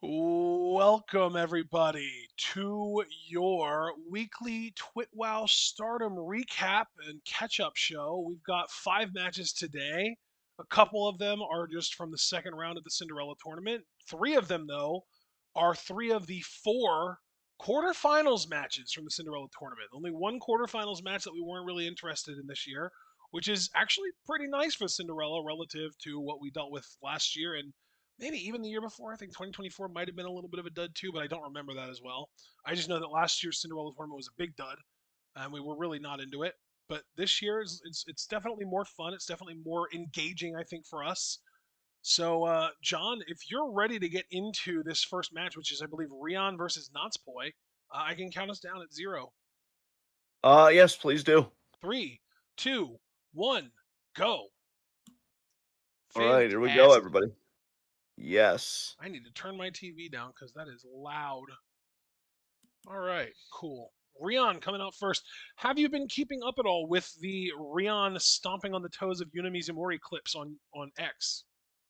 Welcome, everybody, to your weekly TwitWow Stardom recap and catch up show. We've got 5 matches today. A couple of them are just from the second round of the Cinderella tournament. Three of them, though, are three of the four quarterfinals matches from the Cinderella tournament. Only one quarterfinals match that we weren't really interested in this year, which is actually pretty nice for Cinderella relative to what we dealt with last year and maybe even the year before. I think 2024 might have been a little bit of a dud too, but I don't remember that as well. I just know that last year's Cinderella tournament was a big dud, and we were really not into it. But this year it's definitely more fun. It's definitely more engaging, I think, for us. So, John, if you're ready to get into this first match, which is I believe Rion versus Natspoi, I can count us down at 0. Yes, please do. 3, 2, 1, go. All right, here we go, Fantastic. everybody. Yes. I need to turn my TV down because that is loud. All right, cool. Rion coming out first. Have you been keeping up at all with the Rion stomping on the toes of Yuna Mizumori clips on X?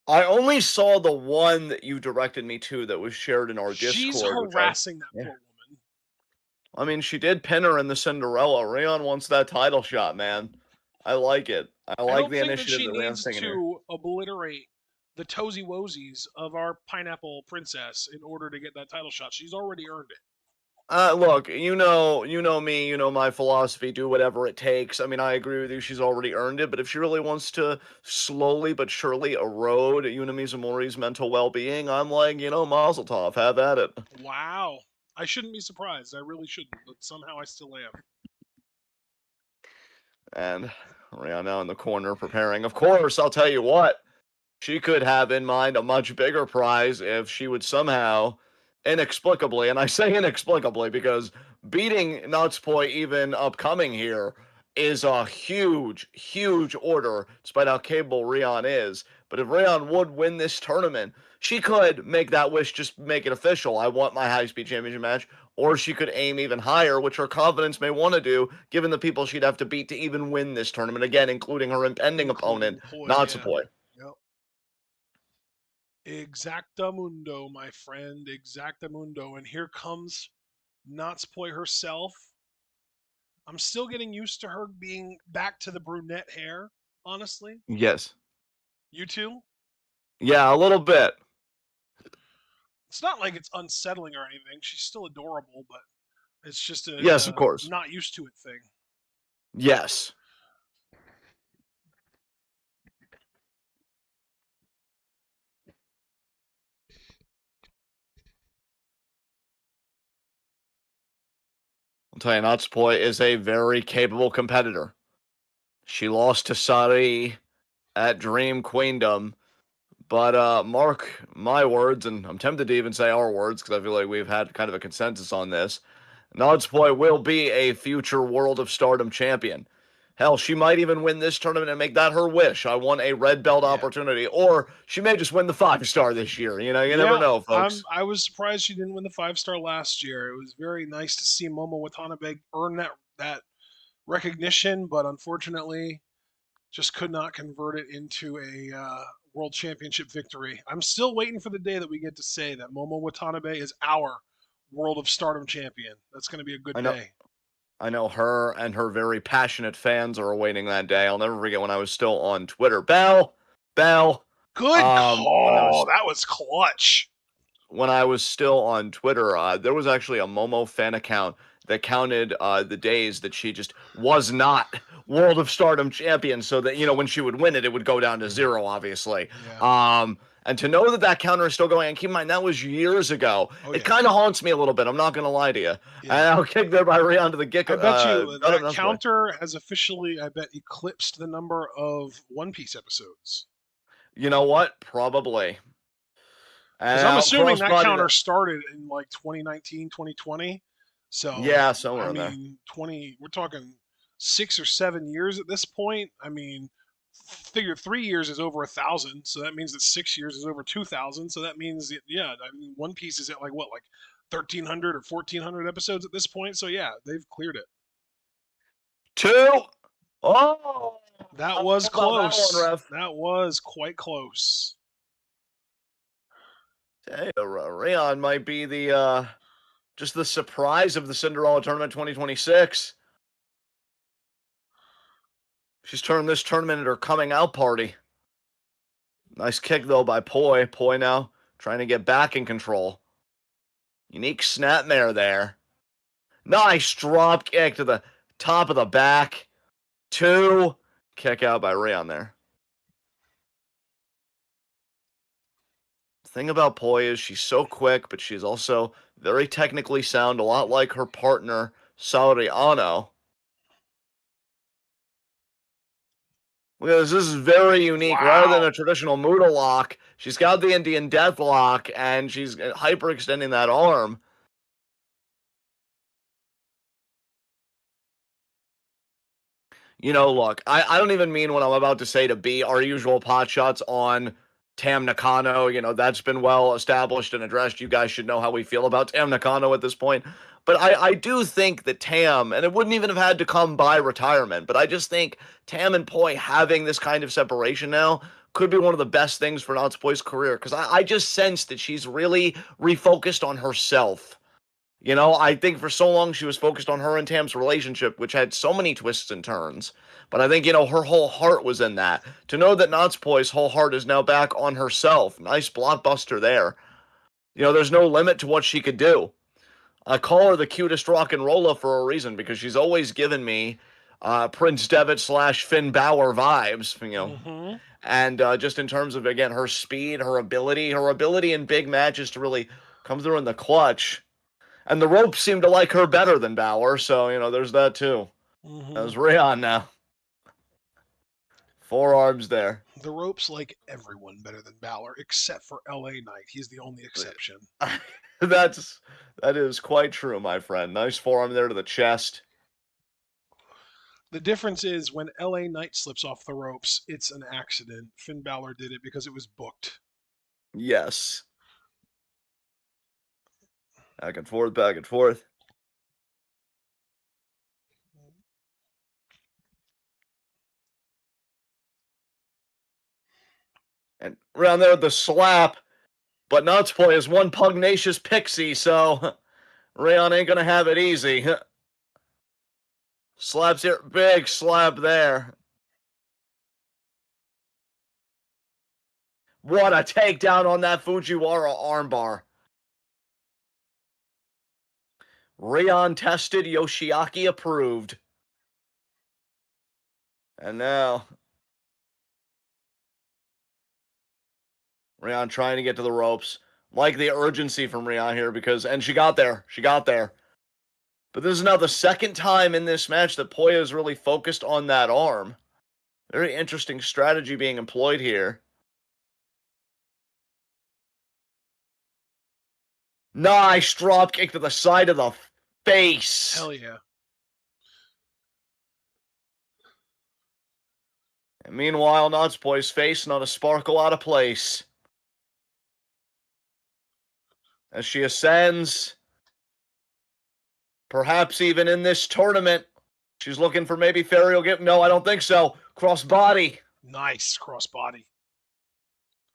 I only saw the one that you directed me to that was shared in our She's Discord, which I harassing that yeah. poor woman. I mean, she did pin her in the Cinderella. Rion wants that title shot, man. I like it. I I like don't the think that initiative she that Rion's needs taking here. to obliterate the toesy woesies of our pineapple princess in order to get that title shot. She's already earned it. Look, you know me, you know my philosophy. Do whatever it takes. I mean, I agree with you. She's already earned it, but if she really wants to slowly but surely erode Yuna Mizumori's mental well-being, I'm like, Mazel tov. Have at it. Wow. I shouldn't be surprised. I really shouldn't, but somehow I still am. And Rihanna in the corner preparing. Of course, I'll tell you what, she could have in mind a much bigger prize if she would somehow, inexplicably, and I say inexplicably because beating Natspoi even upcoming here is a huge, huge order, despite how capable Rion is. But if Rion would win this tournament, she could make that wish, just make it official. I want my high speed championship match. Or she could aim even higher, which her confidence may want to do, given the people she'd have to beat to even win this tournament, again, including her impending opponent, Including Poi, yeah. Natsupoi. Yep. Exactamundo, my friend, exactamundo. And here comes Natspoi herself. I'm still getting used to her being back to the brunette hair, honestly. Yes. You too? Yeah, a little bit. It's not like it's unsettling or anything. She's still adorable, but it's just Yes, of a course. not used to it thing. Yes. I'll tell you, Natsupoi is a very capable competitor. She lost to Sari at Dream Queendom, but mark my words, and I'm tempted to even say our words because I feel like we've had kind of a consensus on this. Natsupoi will be a future World of Stardom champion. Hell, she might even win this tournament and make that her wish. I want a red belt Yeah. opportunity. Or she may just win the 5-star this year. You never Yeah, know, folks. I was surprised she didn't win the 5-star last year. It was very nice to see Momo Watanabe earn that recognition, but unfortunately just could not convert it into a world championship victory. I'm still waiting for the day that we get to say that Momo Watanabe is our World of Stardom champion. That's going to be a good I know day. I know her and her very passionate fans are awaiting that day. I'll never forget when I was still on Twitter. Bell. Good When I call. was That was clutch. still on Twitter, there was actually a Momo fan account that counted the days that she just was not World of Stardom champion, so that when she would win it, it would go down to 0, obviously. Yeah. And to know that counter is still going, and keep in mind that was years ago, Oh it yeah. kind of haunts me a little bit. I'm not gonna lie to you. Yeah. And I'll kick there by Rion to the I bet you that That's why. counter has officially, I bet, eclipsed the number of One Piece episodes. You know what? Probably. Because And I'm I'll assuming that crossbody counter that. started in like 2019, 2020. So, Yeah, somewhere I in there. mean, we're talking 6 or 7 years at this point. I mean, figure 3 years is over 1,000. So that means that 6 years is over 2,000. So that means, yeah, I mean, One Piece is at like what, like 1,300 or 1,400 episodes at this point. So yeah, they've cleared it. Two. Oh, That how was about that one, close. ref? That was quite close. Hey, Rayon might be the just the surprise of the Cinderella tournament 2026. She's turned this tournament into her coming out party. Nice kick though by Poi. Poi now trying to get back in control. Unique snapmare there. Nice drop kick to the top of the back. 2. Kick out by Rayon there. The thing about Poi is she's so quick, but she's also very technically sound, a lot like her partner, Sauriano. Look at this. This is very unique. Rather than Wow. a traditional Muda lock, she's got the Indian Death Lock, and she's hyperextending that arm. Look, I don't even mean what I'm about to say to be our usual pot shots on Tam Nakano. That's been well established and addressed. You guys should know how we feel about Tam Nakano at this point. But I do think that Tam, and it wouldn't even have had to come by retirement, but I just think Tam and Poi having this kind of separation now could be one of the best things for Natsupoi's career, because I just sense that she's really refocused on herself. I think for so long she was focused on her and Tam's relationship, which had so many twists and turns. But I think, her whole heart was in that. To know that Natsupoi's whole heart is now back on herself. Nice blockbuster there. There's no limit to what she could do. I call her the cutest rock and roller for a reason, because she's always given me Prince Devitt / Finn Balor vibes, Mm-hmm. and just in terms of, again, her speed, her ability in big matches to really come through in the clutch. And the ropes seem to like her better than Balor, so, there's that too. Mm-hmm. There's Rayon now. Forearms there. The ropes like everyone better than Balor, except for LA Knight. He's the only exception. That is quite true, my friend. Nice forearm there to the chest. The difference is when LA Knight slips off the ropes, it's an accident. Finn Balor did it because it was booked. Yes. Back and forth, back and forth. And around there with the slap. But Natsupoi is one pugnacious pixie, so Rayon ain't gonna have it easy. Slaps here, big slap there. What a takedown on that Fujiwara armbar. Rayon tested, Yoshiaki approved. And now Rayon trying to get to the ropes. Like the urgency from Rayon here, and she got there. She got there. But this is now the second time in this match that Poya is really focused on that arm. Very interesting strategy being employed here. Nice drop kick to the side of the face. Hell yeah. And meanwhile, Natsupoi face not a sparkle out of place. As she ascends, perhaps even in this tournament, she's looking for maybe Fairy will get. No, I don't think so. Cross body. Nice crossbody.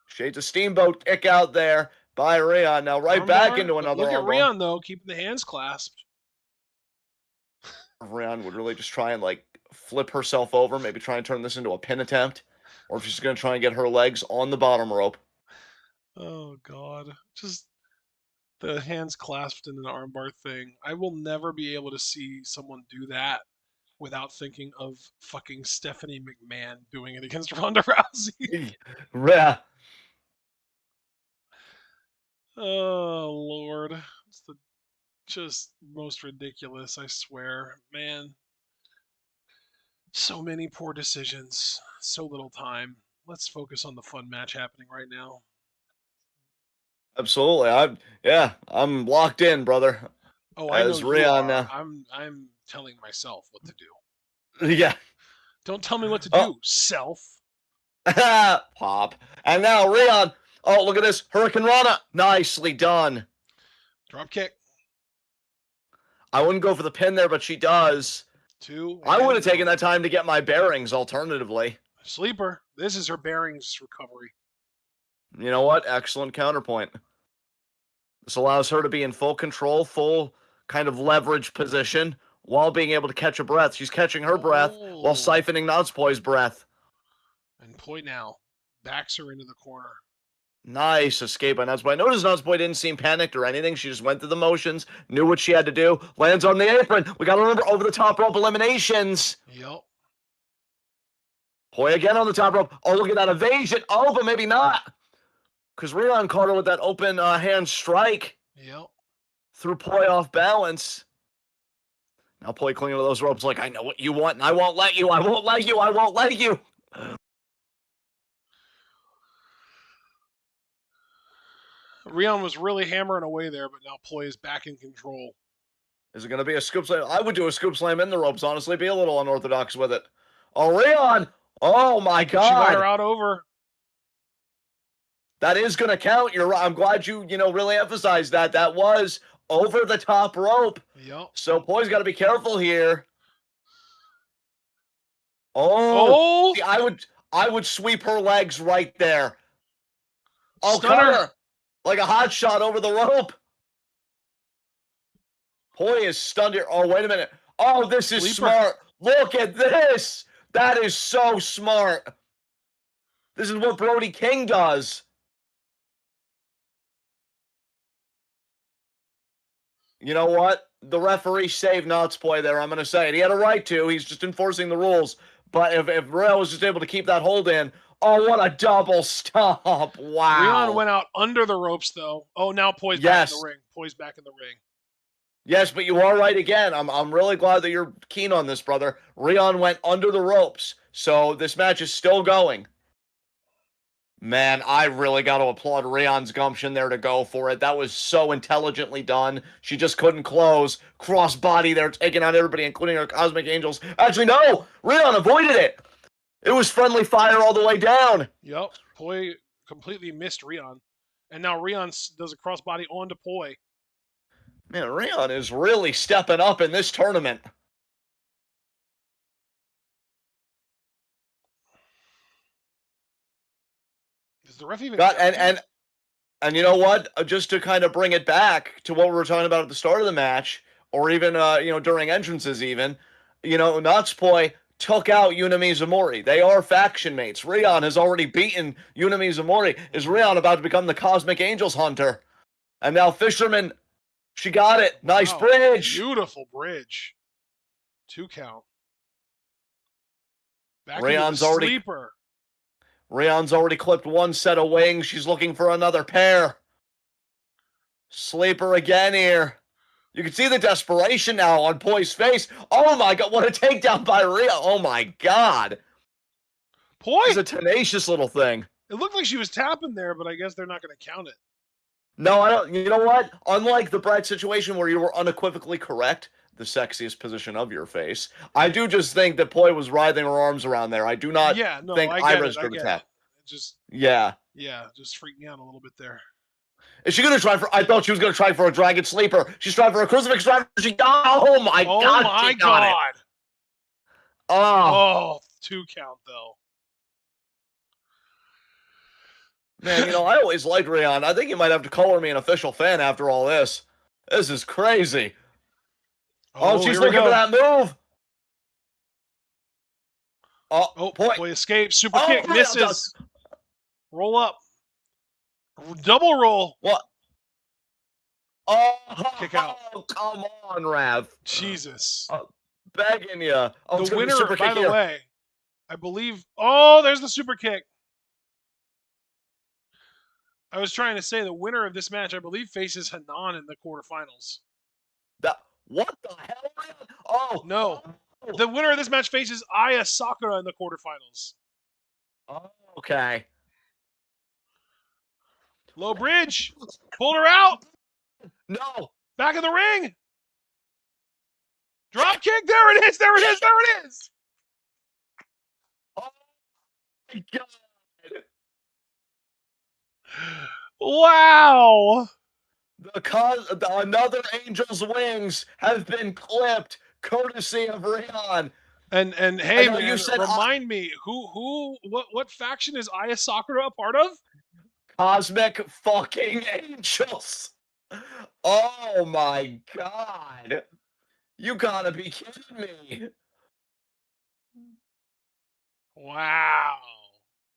Shades of Steamboat kick out there by Rayon. Now right back into another Look at armbar. Rayon though, keeping the hands clasped. Rayon would really just try and flip herself over, maybe try and turn this into a pin attempt, or if she's going to try and get her legs on the bottom rope. Oh god. Just the hands clasped in an armbar thing. I will never be able to see someone do that without thinking of fucking Stephanie McMahon doing it against Ronda Rousey. Yeah. Oh Lord. It's the just most ridiculous, I swear. Man. So many poor decisions, so little time. Let's focus on the fun match happening right now. Absolutely. I'm locked in, brother. Oh, I know As you Rayon are. I'm telling myself what to do. yeah. Don't tell me what to Oh. do, self. Pop. And now Rayon. Oh, look at this. Hurricane Rana. Nicely done. Drop kick. I wouldn't go for the pin there, but she does. Two. I would have taken that time to get my bearings alternatively. Sleeper. This is her bearings recovery. You know what? Excellent counterpoint. This allows her to be in full control, full kind of leverage position while being able to catch a breath. She's catching her breath while Oh. siphoning Natspoi's breath. And Poi now backs her into the corner. Nice escape by Natsupoi. Notice Natsupoi didn't seem panicked or anything. She just went through the motions, knew what she had to do, lands on the apron. We got to remember over the top rope eliminations. Yep. Poi again on the top rope. Oh, look at that evasion. Oh, but maybe not. Because Rion caught her with that open hand strike. Yep. Threw Poi off balance. Now Poi clinging to those ropes like, I know what you want and I won't let you. I won't let you. I won't let you. Rion was really hammering away there, but now Poi is back in control. Is it going to be a scoop slam? I would do a scoop slam in the ropes, honestly. Be a little unorthodox with it. Oh, Rion! Oh, my God. She got her out over. That is going to count. You're right. I'm glad you really emphasized that. That was over the top rope. Yep. So Poi's got to be careful here. Oh! See, I would sweep her legs right there. Oh, Stunner. Like a hot shot over the rope. Poi is stunned here. Oh, wait a minute. Oh, this is smart. Look at this. That is so smart. This is what Brody King does. You know what? The referee saved Natsupoi there, I'm going to say it. He had a right to. He's just enforcing the rules. But if Rail was just able to keep that hold in, oh, what a double stomp. Wow. Rion went out under the ropes, though. Oh, now Poi's back in the ring. Poi's back in the ring. Yes, but you are right again. I'm really glad that you're keen on this, brother. Rion went under the ropes, so this match is still going. Man, I really got to applaud Rion's gumption there to go for it. That was so intelligently done. She just couldn't close. Crossbody there, taking out everybody, including her Cosmic Angels. Actually, no! Rion avoided it! It was friendly fire all the way down. Yep. Poi completely missed Rion. And now Rion does a crossbody onto Poi. Man, Rion is really stepping up in this tournament. Does the ref even And you know what? Just to kind of bring it back to what we were talking about at the start of the match, or even during entrances, even Natsupoi took out Yuna Mizumori. They are faction mates. Rion has already beaten Yuna Mizumori. Is Rion about to become the Cosmic Angels hunter? And now Fisherman, she got it. Nice bridge. Beautiful bridge. 2 count. Back Rion's into the sleeper. Rion's already clipped one set of wings. She's looking for another pair. Sleeper again here. You can see the desperation now on Poi's face. Oh my God, what a takedown by Rion. Oh my God. Poi is a tenacious little thing. It looked like she was tapping there, but I guess they're not going to count it. No, I don't. You know what? Unlike the Brett situation where you were unequivocally correct, the sexiest position of your face, I do just think that Poi was writhing her arms around there. I do not think I registered a tap. Just just freaked me out a little bit there. Is she going to try for? I thought she was going to try for a dragon sleeper. She's trying for a crucifix driver. She got. Oh my God! Oh my God! Oh, 2 count though. Man, I always liked Rion. I think you might have to color me an official fan after all this. This is crazy. Oh, she's looking for that move. Oh, Poi escapes. Super kick misses. Roll up. Double roll. What? Oh, kick out. Come on, Rav. Jesus. Begging you. Oh, the winner, by the way, I believe. Oh, there's the super kick. I was trying to say the winner of this match, I believe, faces Hanan in the quarterfinals. What the hell? Oh no! The winner of this match faces Aya Sakura in the quarterfinals. Oh, okay. Low bridge, pulled her out. No. Back in the ring. Drop kick. There it is. There it is. There it is. Oh my God. Wow. Another Angel's wings have been clipped, courtesy of Rion. And hey, man, you said remind me what faction is Aya Sakura a part of? Cosmic fucking Angels. Oh my god. You gotta be kidding me. Wow.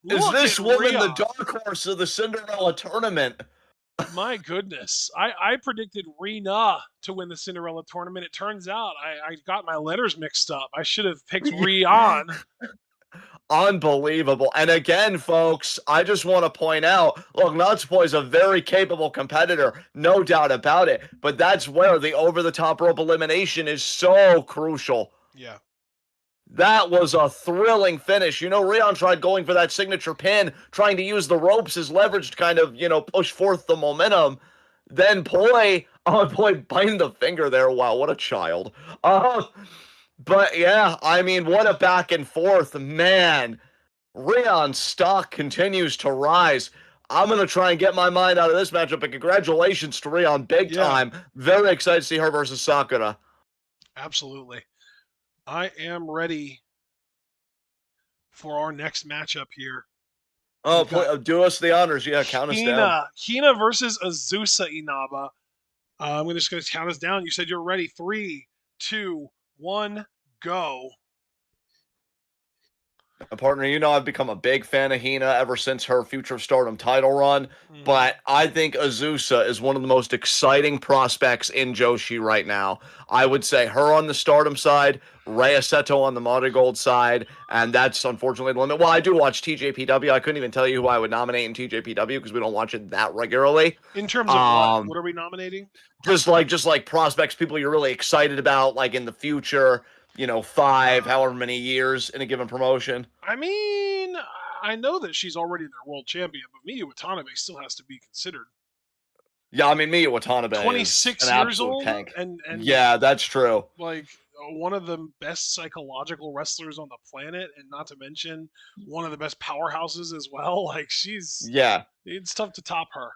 Is Look at this woman the Rhea. dark horse of the Cinderella tournament? My goodness. I predicted Rena to win the Cinderella tournament. It turns out I got my letters mixed up. I should have picked Rian. Unbelievable. And again, folks, I just want to point out, look, Nutsboy is a very capable competitor, no doubt about it. But that's where the over the top rope elimination is so crucial. Yeah. That was a thrilling finish. You know, Rion tried going for that signature pin, trying to use the ropes as leverage to kind of, push forth the momentum. Then Poi, oh boy, biting the finger there. Wow, what a child. But yeah, I mean, what a back and forth. Man, Rion's stock continues to rise. I'm going to try and get my mind out of this matchup, and congratulations to Rion big Yeah, time. Very excited to see her versus Sakura. absolutely. I am ready for our next matchup here. Oh, We've got do us the honors. Yeah, count us down. Hina versus Azusa Inaba. I'm just going to count us down. You said you're ready. 3, 2, 1, go. Partner, you know I've become a big fan of Hina ever since her Future of Stardom title run, Mm-hmm. but I think Azusa is one of the most exciting prospects in Joshi right now. I would say her on the Stardom side, Rhea Seto on the Marigold side, and that's unfortunately the limit. Well, I do watch TJPW. I couldn't even tell you who I would nominate in TJPW because we don't watch it that regularly. In terms of what? Um, What are we nominating? just like prospects, people you're really excited about, like in the future, five, Uh, however many years in a given promotion. I mean, I know that she's already their world champion, but Miyu Watanabe still has to be considered. Yeah, I mean, Miya Watanabe is an 26 years absolute old tank. and Yeah, that's true. like one of the best psychological wrestlers on the planet, and not to mention one of the best powerhouses as well. Like Yeah, it's tough to top her.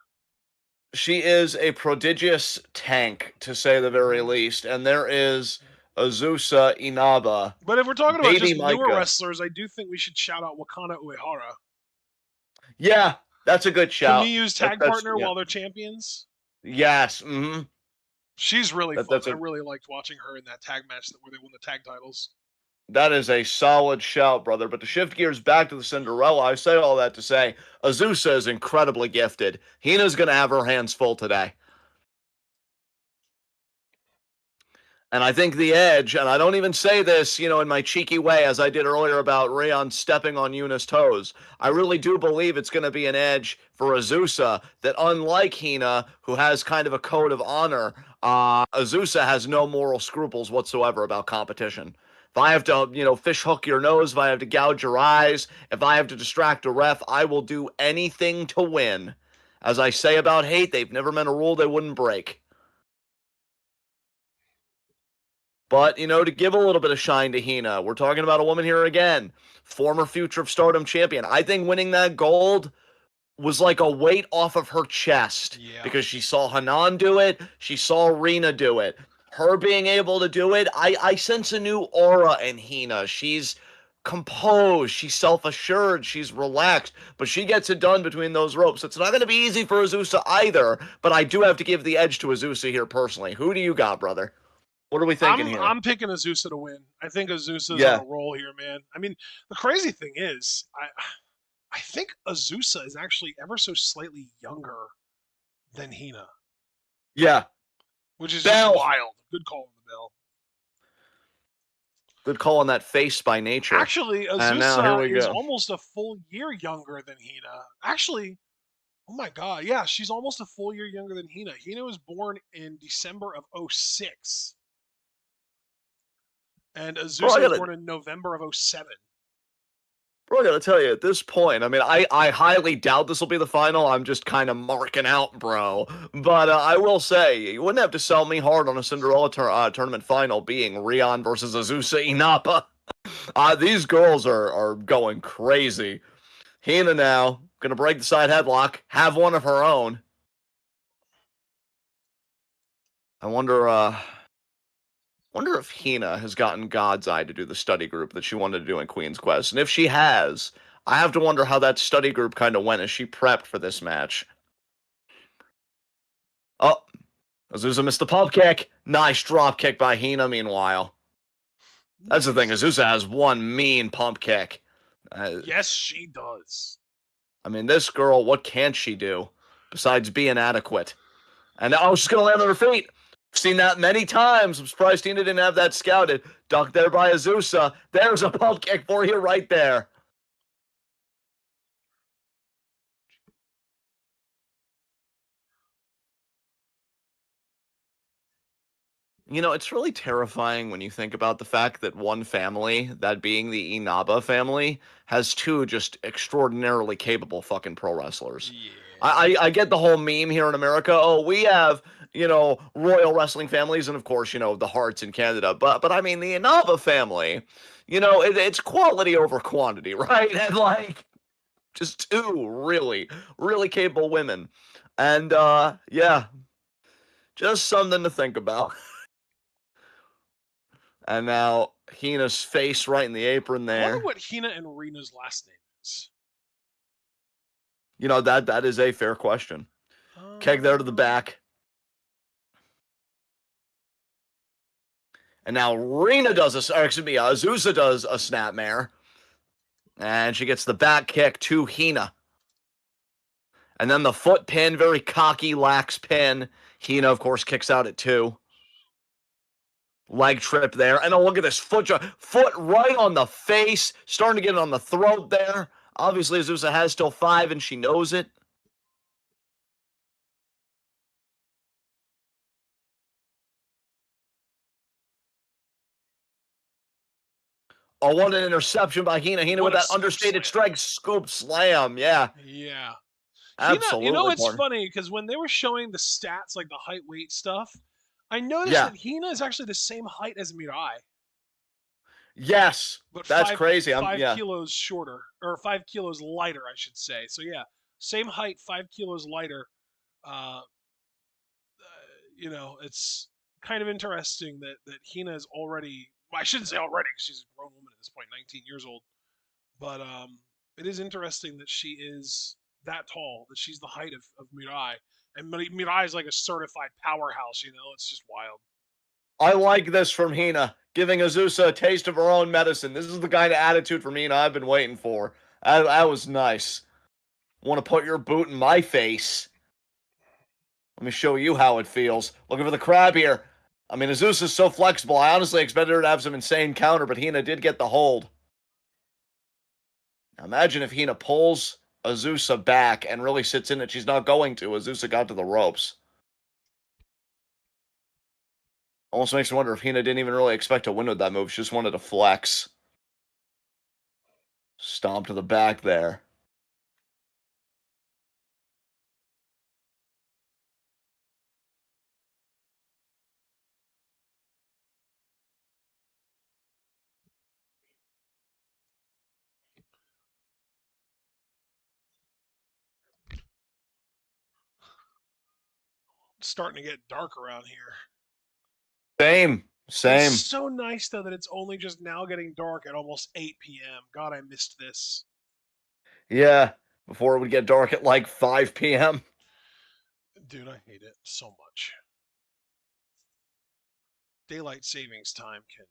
she is a prodigious tank, to say the very Hmm. least. And there is Azusa Inaba, But if we're talking about Baby just newer Micah. wrestlers, I do think we should shout out Wakana Uehara, Yeah, that's a good shout. Miyu's That, tag that's partner yeah. while they're champions. Yes. Hmm. She's really That fun. that's I a really liked watching her in that tag match where they won the tag titles. that is a solid shout, brother. But to shift gears back to the Cinderella, I say all that to say Azusa is incredibly gifted. Hina's gonna have her hands full today. And I think the edge, and I don't even say this, in my cheeky way as I did earlier about Rayon stepping on Yuna's toes. I really do believe it's going to be an edge for Azusa that, unlike Hina, who has kind of a code of honor, Azusa has no moral scruples whatsoever about competition. If I have to, fish hook your nose, if I have to gouge your eyes, if I have to distract a ref, I will do anything to win. As I say about hate, they've never meant a rule they wouldn't break. But, to give a little bit of shine to Hina, we're talking about a woman here again, former Future of Stardom champion. I think winning that gold was like a weight off of her chest Yeah. because she saw Hanan do it, she saw Rena do it. Her being able to do it, I sense a new aura in Hina. She's composed, she's self assured, she's relaxed, but she gets it done between those ropes. It's not going to be easy for Azusa either, but I do have to give the edge to Azusa here personally. Who do you got, brother? What are we thinking here? I'm picking Azusa to win. I think Azusa's on Yeah. a roll here, man. I mean, the crazy thing is, I think Azusa is actually ever so slightly younger than Hina, Yeah. which is just Bell. wild. Good call on the bell. Good call on that face by nature. Actually, And now here Azusa we is go. almost a full year younger than Hina. Actually, oh my god, yeah, she's almost a full year younger than Hina. Hina was born in December of '06, and Bro, Azusa I was gotta born in November of '07. bro, I gotta tell you, at this point, I mean, I highly doubt this will be the final. I'm just kind of marking out, bro. But I will say, you wouldn't have to sell me hard on a Cinderella tournament final being Rion versus Azusa Inaba. These girls are going crazy. Hina now, gonna break the side headlock, have one of her own. I wonder if Hina has gotten God's Eye to do the study group that she wanted to do in Queen's Quest. And if she has, I have to wonder how that study group kind of went as she prepped for this match. Oh, Azusa missed the pump kick. Nice drop kick by Hina, meanwhile. That's the thing. Nice. Azusa has one mean pump kick. Uh, Yes, she does. I mean, this girl, what can she do besides be inadequate? And now she's going to land on her feet. I've seen that many times. I'm surprised Tina didn't have that scouted. Ducked there by Azusa. There's a pump kick for you right there. You know, it's really terrifying when you think about the fact that one family, that being the Inaba family, has two just extraordinarily capable fucking pro wrestlers. Yeah. I get the whole meme here in America. Oh, we have, royal wrestling families, and of course, the Hearts in Canada. But I mean, the Inaba family, it's quality over quantity, right? And like, just two really, really capable women, and yeah, just something to think about. And now Hina's face right in the apron I wonder there. what Hina and Rena's last name is. That is a fair question. Keg there to the Um, back. And now Rena does Azusa does a snapmare. And she gets the back kick to Hina. And then the foot pin, very cocky, lax pin. Hina, of course, kicks out at 2. Leg trip there. And oh, look at this foot right on the face. Starting to get it on the throat there. Obviously, Azusa has till 5, and she knows it. Oh, what an interception by Hina. Hina what with a that scoop understated slam. strike scoop slam. Yeah, Yeah. Hina, absolutely, it's partner. funny because when they were showing the stats, like the height weight stuff, I noticed Yeah. that Hina is actually the same height as Mirai, Yes. but That's crazy. five Yeah. kilos shorter, or 5 kilos lighter, I should say. So yeah, same height, 5 kilos lighter. Uh, it's kind of interesting that Hina is already. Well, I shouldn't say already because she's a grown woman at this point, 19 years old. But it is interesting that she is that tall, that she's the height of Mirai. And Mirai is like a certified powerhouse, it's just wild. I like this from Hina, giving Azusa a taste of her own medicine. This is the kind of attitude from Hina I've been waiting for. That was nice. Want to put your boot in my face? Let me show you how it feels. Looking for the crab here. I mean, Azusa's so flexible. I honestly expected her to have some insane counter, but Hina did get the hold. Now imagine if Hina pulls Azusa back and really sits in it. She's not going to. Azusa got to the ropes. Almost makes me wonder if Hina didn't even really expect to win with that move. She just wanted to flex. Stomp to the back there. It's starting to get dark around here. Same. It's Same. so nice though that it's only just now getting dark at almost 8 p.m. God, I missed this. Yeah. Before it would get dark at like 5 p.m. Dude, I hate it so much. Daylight savings time can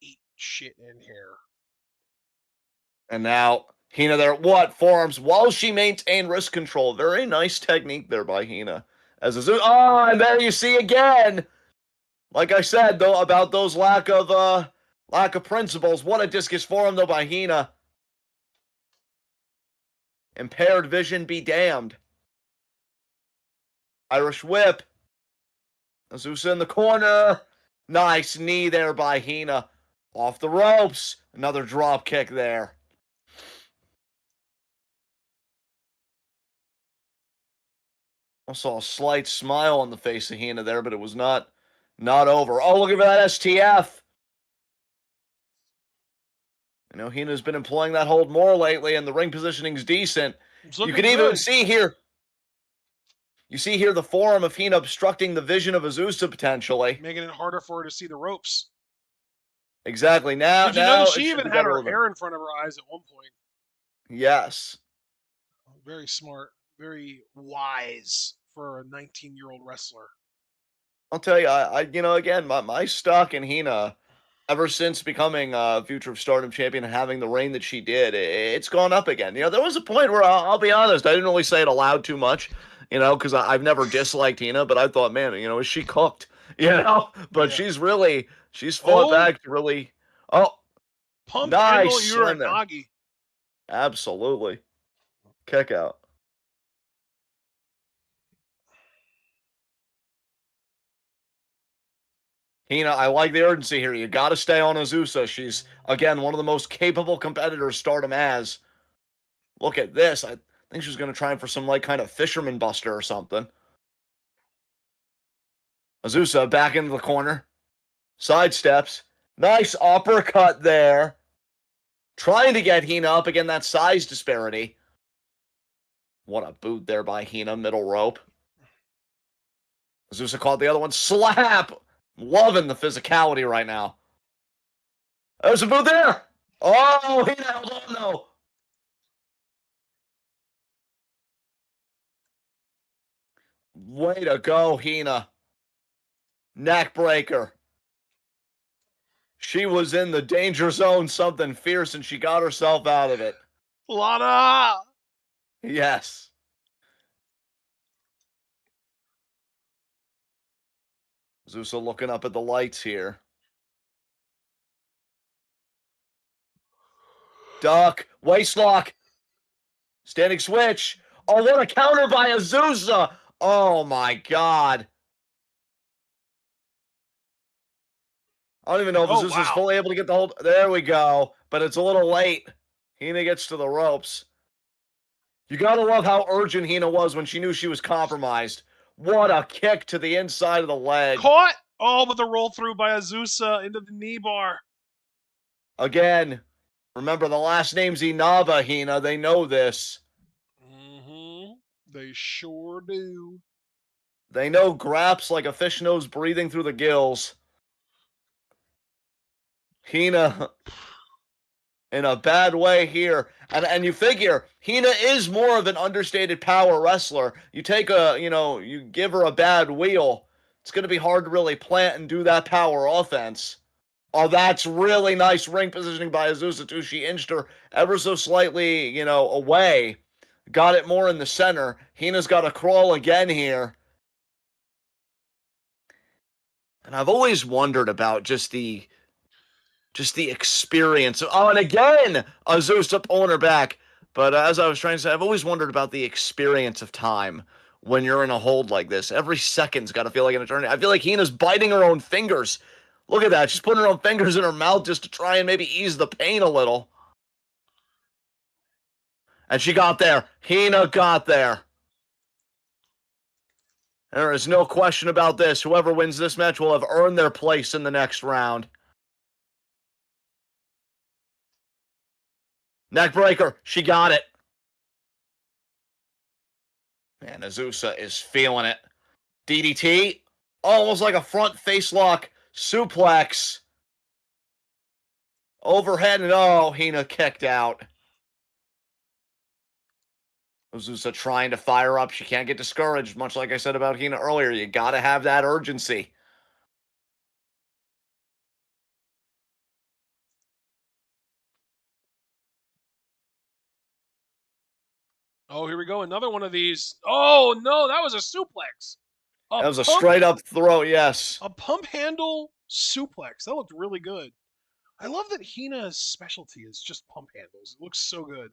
eat shit in here. And now Hina there. What? Forearms while she maintained wrist control. Very nice technique there by Hina. As a oh, and there you see again. Like I said though about those lack of principles. What a discus forearm though by Hina. Impaired vision be damned. Irish whip. Azusa in the corner. Nice knee there by Hina. Off the ropes. Another drop kick there. I saw a slight smile on the face of Hina there, but it was not over. Oh, looking for that STF. Hina's been employing that hold more lately, and the ring positioning's decent. It's You looking can even good. see here. You see here the forearm of Hina obstructing the vision of Azusa potentially. Making it harder for her to see the ropes. Exactly. Now, Did you notice it she should even be had better her than hair in front of her eyes at one point? yes. Very smart, very wise for a 19-year-old wrestler. I'll tell you, again, my stock in Hina, ever since becoming Future of Stardom champion and having the reign that she did, it's gone up again. There was a point where I'll be honest, I didn't really say it aloud too much, because I've never disliked Hina, but I thought, man, is she cooked? But Yeah. she's fought Oh, back to really. Oh, pump handle nice in there, Uranagi. absolutely kick out. Hina, I like the urgency here. You got to stay on Azusa. She's, again, one of the most capable competitors Stardom has. Look at this. I think she was going to try for some, like, kind of fisherman buster or something. Azusa back into the corner. Sidesteps. Nice uppercut there. Trying to get Hina up again, that size disparity. What a boot there by Hina, middle rope. Azusa caught the other one. Slap! Loving the physicality right now. There's a boot there! Oh, Hina held on though. Way to go, Hina. Neck breaker. She was in the danger zone, something fierce, and she got herself out of it. Lana. Yes. Zusa looking up at the lights here. Duck. Waistlock. Standing switch. Oh, what a counter by Azusa. Oh, my God. I don't even know if Oh, Azusa's wow. fully able to get the hold. There we go. But it's a little late. Hina gets to the ropes. You gotta love how urgent Hina was when she knew she was compromised. What a kick to the inside of the leg. Caught. Oh, but the roll through by Azusa into the knee bar. Again, remember the last name's Inaba, Hina. They know this. Mm-hmm. They sure do. They know Graps like a fish nose breathing through the gills. Hina in a bad way here. And you figure Hina is more of an understated power wrestler. You take you give her a bad wheel, it's going to be hard to really plant and do that power offense. Oh, that's really nice ring positioning by Azusa too. She inched her ever so slightly, away. Got it more in the center. Hina's got to crawl again here. And I've always wondered about just the experience. Oh, and again, Azusa pulling her back. But as I was trying to say, I've always wondered about the experience of time when you're in a hold like this. Every second's got to feel like an eternity. I feel like Hina's biting her own fingers. Look at that. She's putting her own fingers in her mouth just to try and maybe ease the pain a little. And she got there. Hina got there. There is no question about this. Whoever wins this match will have earned their place in the next round. Neckbreaker. She got it. Man, Azusa is feeling it. DDT. Almost like a front face lock. Suplex. Overhead and oh, Hina kicked out. Azusa trying to fire up. She can't get discouraged, much like I said about Hina earlier. You gotta have that urgency. Oh, here we go. Another one of these. Oh, no, that was a suplex. A That was a pump straight up throw, yes. a pump handle suplex. That looked really good. I love that Hina's specialty is just pump handles. It looks so good.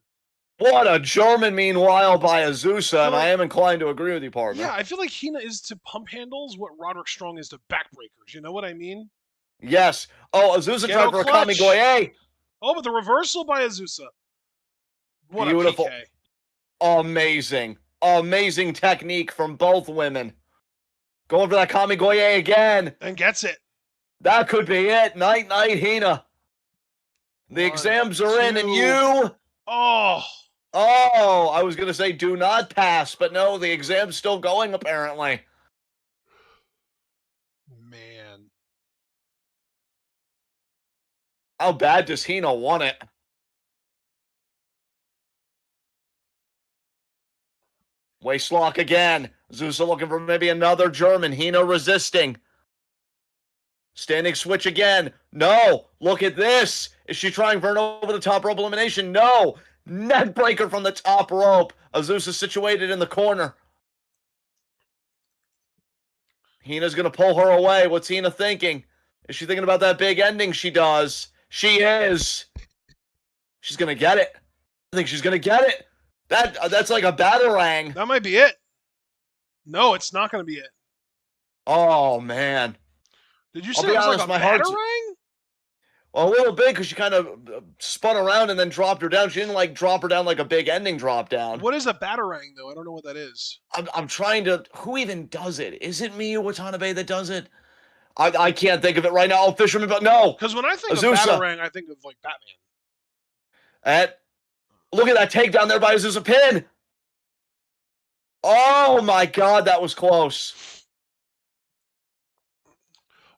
What a German, meanwhile, by Azusa, But and I am inclined to agree with you, yeah, partner. I feel like Hina is to pump handles what Roderick Strong is to backbreakers. You know what I mean? Yes. Oh, Azusa tried Ghetto for a clutch. Kamigoye. Oh, but the reversal by Azusa. What a Beautiful. PK. Amazing. Amazing technique from both women. Going for that Kamigoye again. And gets it. That could be it. Night, night, Hina. The One, exams are in, and two. you. Oh, Oh, I was going to say do not pass, but no, the exam's still going, apparently. man. How bad does Hina want it? Waist lock again. Azusa looking for maybe another German. Hina resisting. Standing switch again. No. Look at this. Is she trying for an over-the-top rope elimination? No. Neck breaker from the top rope. Azusa situated in the corner. Hina's going to pull her away. What's Hina thinking? Is she thinking about that big ending she does? She is. She's going to get it. I think she's going to get it. That's like a batarang. That might be it. No, it's not going to be it. Oh, man. Did you I'll say be it was honest, like a my heart's batarang? well, a little bit because she kind of spun around and then dropped her down. She didn't like drop her down like a big ending drop down. What is a batarang, though? I don't know what that is. I'm trying to. Who even does it? Is it Miyu Watanabe that does it? I can't think of it right now. Oh, Fisherman, but no. Because when I think of Azusa. batarang, I think of like Batman. Look at that takedown there by Azusa pin. Oh my God, that was close.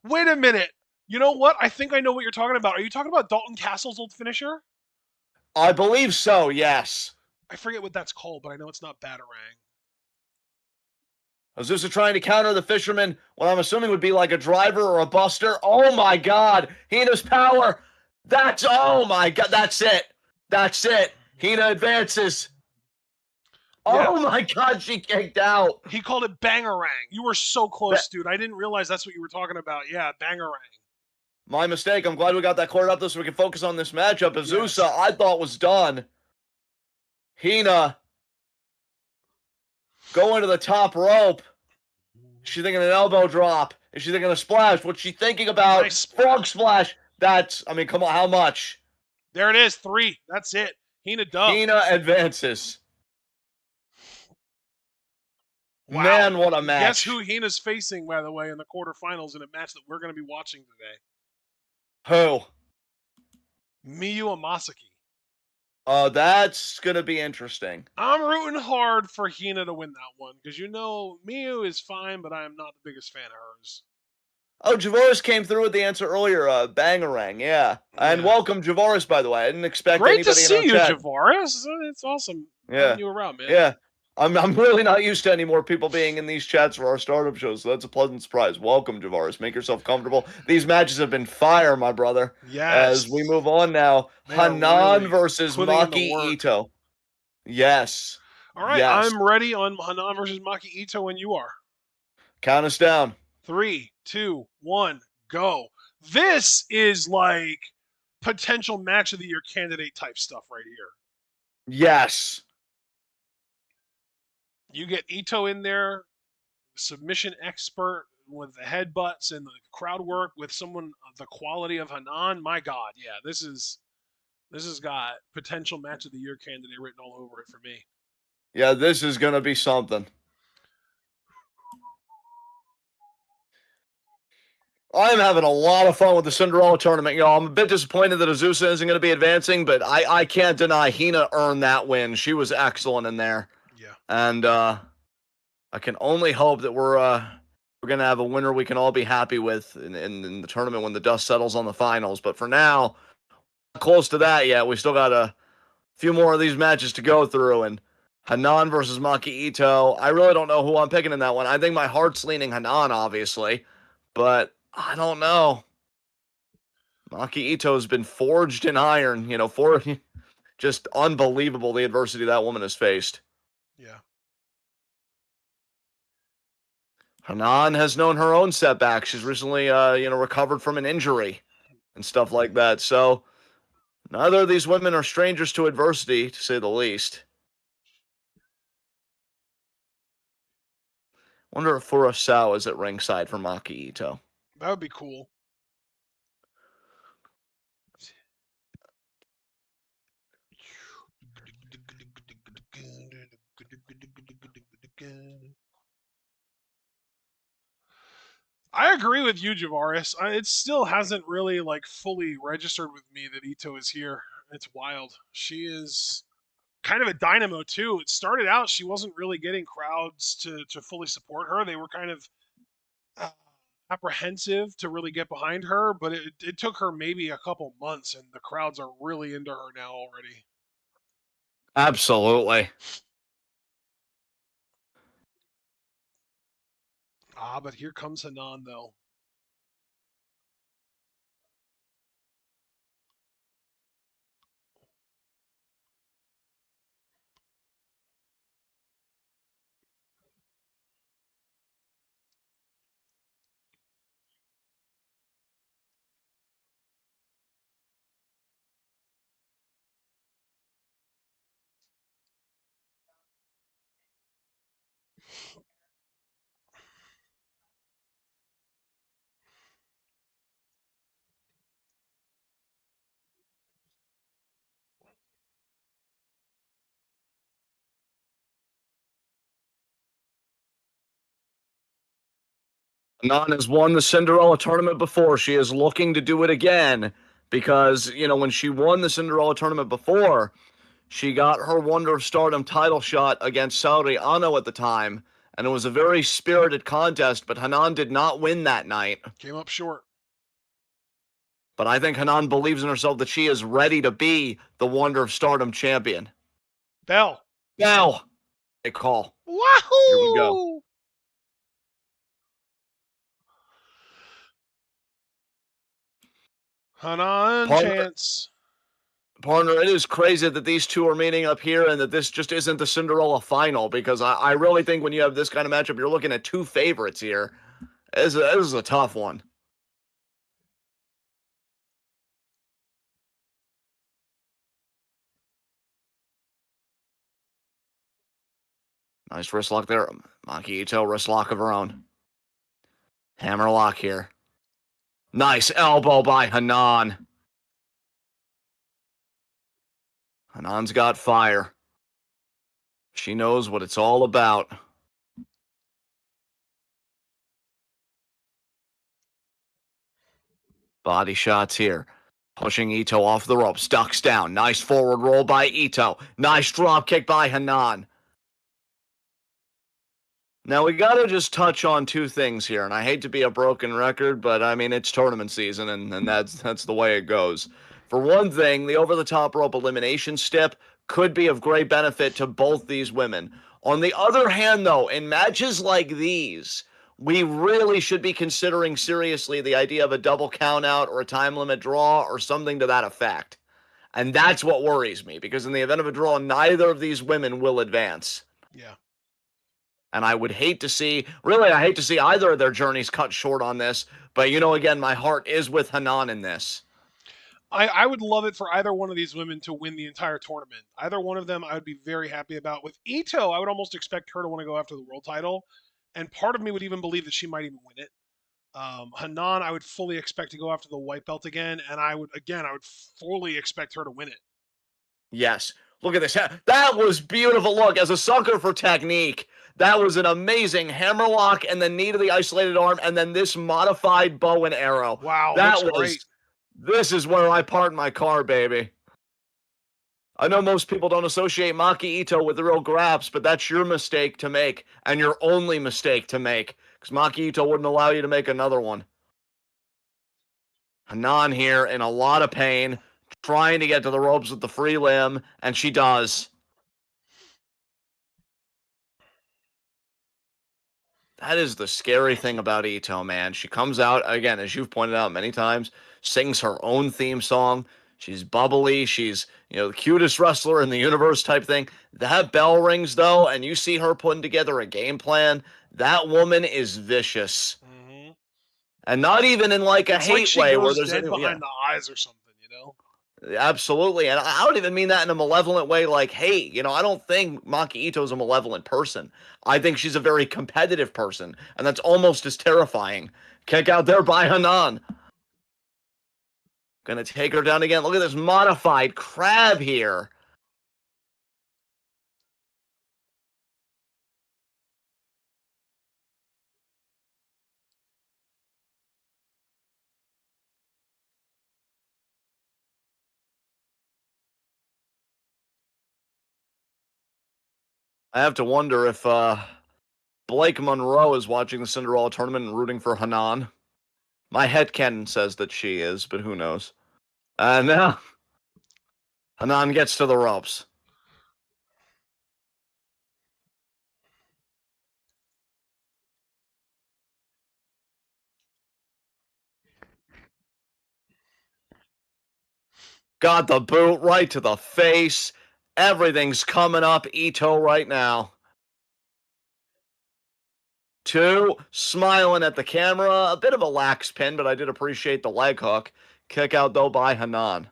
Wait a minute. You know what? I think I know what you're talking about. Are you talking about Dalton Castle's old finisher? I believe so, yes. I forget what that's called, but I know it's not batarang. Azusa trying to counter the Fisherman, what I'm assuming would be like a driver or a buster. Oh my God, Hina's power. Oh my God, that's it. That's it. Hina advances. Yeah. Oh my God, she kicked out. He called it bangarang. You were so close, dude. I didn't realize that's what you were talking about. Yeah, bangarang. My mistake. I'm glad we got that cleared up so we can focus on this matchup. Azusa, Yes. I thought was done. Hina going to the top rope. Is she thinking an elbow drop? Is she thinking a splash? What's she thinking about? Nice Frog splash. I mean, come on, how much? There it is, 3. That's it. Hina dub. Hina advances. Wow. Man, what a match. Guess who Hina's facing, by the way, in the quarterfinals in a match that we're going to be watching today? Who? Miyu Amasaki. That's going to be interesting. I'm rooting hard for Hina to win that one because you know Miyu is fine, but I am not the biggest fan of hers. Oh, Javoris came through with the answer earlier. Bangarang, yeah. And welcome, Javoris, by the way. I didn't expect Great anybody to see in you, our chat. Javoris. It's awesome having you around, man. Yeah. I'm really not used to any more people being in these chats for our startup shows, so that's a pleasant surprise. Welcome, Javaris. Make yourself comfortable. These matches have been fire, my brother. Yes. As we move on now, Hanan really versus Maki Ito. Yes. All right, yes. I'm ready on Hanan versus Maki Ito when you are. Count us down. 3, 2, 1, go. This is like potential match of the year candidate type stuff right here. Yes. You get Ito in there, submission expert with the headbutts and the crowd work with someone of the quality of Hanan. My God, yeah, this has got potential match of the year candidate written all over it for me. Yeah, this is gonna be something. I'm having a lot of fun with the Cinderella tournament. You know, I'm a bit disappointed that Azusa isn't going to be advancing, but I can't deny Hina earned that win. She was excellent in there. Yeah. And I can only hope that we're going to have a winner we can all be happy with in the tournament when the dust settles on the finals. But for now, not close to that yet. We still got a few more of these matches to go through. And Hanan versus Maki Ito, I really don't know who I'm picking in that one. I think my heart's leaning Hanan, obviously. But I don't know. Maki Ito's been forged in iron, you know, for just unbelievable the adversity that woman has faced. Yeah. Hanan has known her own setbacks. She's recently, recovered from an injury and stuff like that. So neither of these women are strangers to adversity, to say the least. Wonder if Furusawa is at ringside for Maki Ito. That would be cool. I agree with you, Javaris. It still hasn't really like fully registered with me that Ito is here. It's wild. She is kind of a dynamo too. It started out she wasn't really getting crowds to fully support her. They were kind of apprehensive to really get behind her, but it took her maybe a couple months, and the crowds are really into her now already. Absolutely. Ah, but here comes Hanan, though. Hanan has won the Cinderella tournament before. She is looking to do it again because, when she won the Cinderella tournament before, she got her Wonder of Stardom title shot against Saori Ano at the time, and it was a very spirited contest, but Hanan did not win that night. Came up short. But I think Hanan believes in herself that she is ready to be the Wonder of Stardom champion. Bell. Now, a call. Here we go. Wahoo! Hanan Partner, chance. partner, it is crazy that these two are meeting up here and that this just isn't the Cinderella final because I really think when you have this kind of matchup, you're looking at two favorites here. This is a tough one. Nice wrist lock there. Maki Ito, wrist lock of her own. Hammer lock here. Nice elbow by Hanan. Hanan's got fire. She knows what it's all about. Body shots here. Pushing Ito off the ropes. Ducks down. Nice forward roll by Ito. Nice drop kick by Hanan. Now we gotta just touch on two things here, and I hate to be a broken record, but I mean it's tournament season, and that's the way it goes. For one thing, the over-the-top rope elimination stip could be of great benefit to both these women. On the other hand, though, in matches like these, we really should be considering seriously the idea of a double countout or a time limit draw or something to that effect. And that's what worries me, because in the event of a draw, neither of these women will advance. Yeah. And I would hate to see, really, I hate to see either of their journeys cut short on this. But, again, my heart is with Hanan in this. I would love it for either one of these women to win the entire tournament. Either one of them I would be very happy about. With Ito, I would almost expect her to want to go after the world title. And part of me would even believe that she might even win it. Hanan, I would fully expect to go after the white belt again. And I would fully expect her to win it. Yes. Look at this. That was beautiful. Look, as a sucker for technique, that was an amazing hammerlock and then knee to the isolated arm and then this modified bow and arrow. Wow, That looks was, great. this is where I park my car, baby. I know most people don't associate Maki Ito with the real graps, but that's your mistake to make and your only mistake to make because Maki Ito wouldn't allow you to make another one. Hanan here in a lot of pain, trying to get to the ropes with the free limb, and she does. That is the scary thing about Ito, man. She comes out, again, as you've pointed out many times, sings her own theme song. She's bubbly. She's, the cutest wrestler in the universe type thing. That bell rings, though, and you see her putting together a game plan. That woman is vicious. Mm-hmm. And not even in like a It's like hate she way where goes there's dead any, yeah. behind the eyes or something. Absolutely. And I don't even mean that in a malevolent way, like, hey, I don't think Maki Ito's a malevolent person. I think she's a very competitive person, and that's almost as terrifying. Kick out there by Hanan. Gonna take her down again. Look at this modified crab here. I have to wonder if Blake Monroe is watching the Cinderella tournament and rooting for Hanan. My headcanon says that she is, but who knows? Now Hanan gets to the ropes. Got the boot right to the face. Everything's coming up Ito right now. 2, smiling at the camera. A bit of a lax pin, but I did appreciate the leg hook. Kick out, though, by Hanan.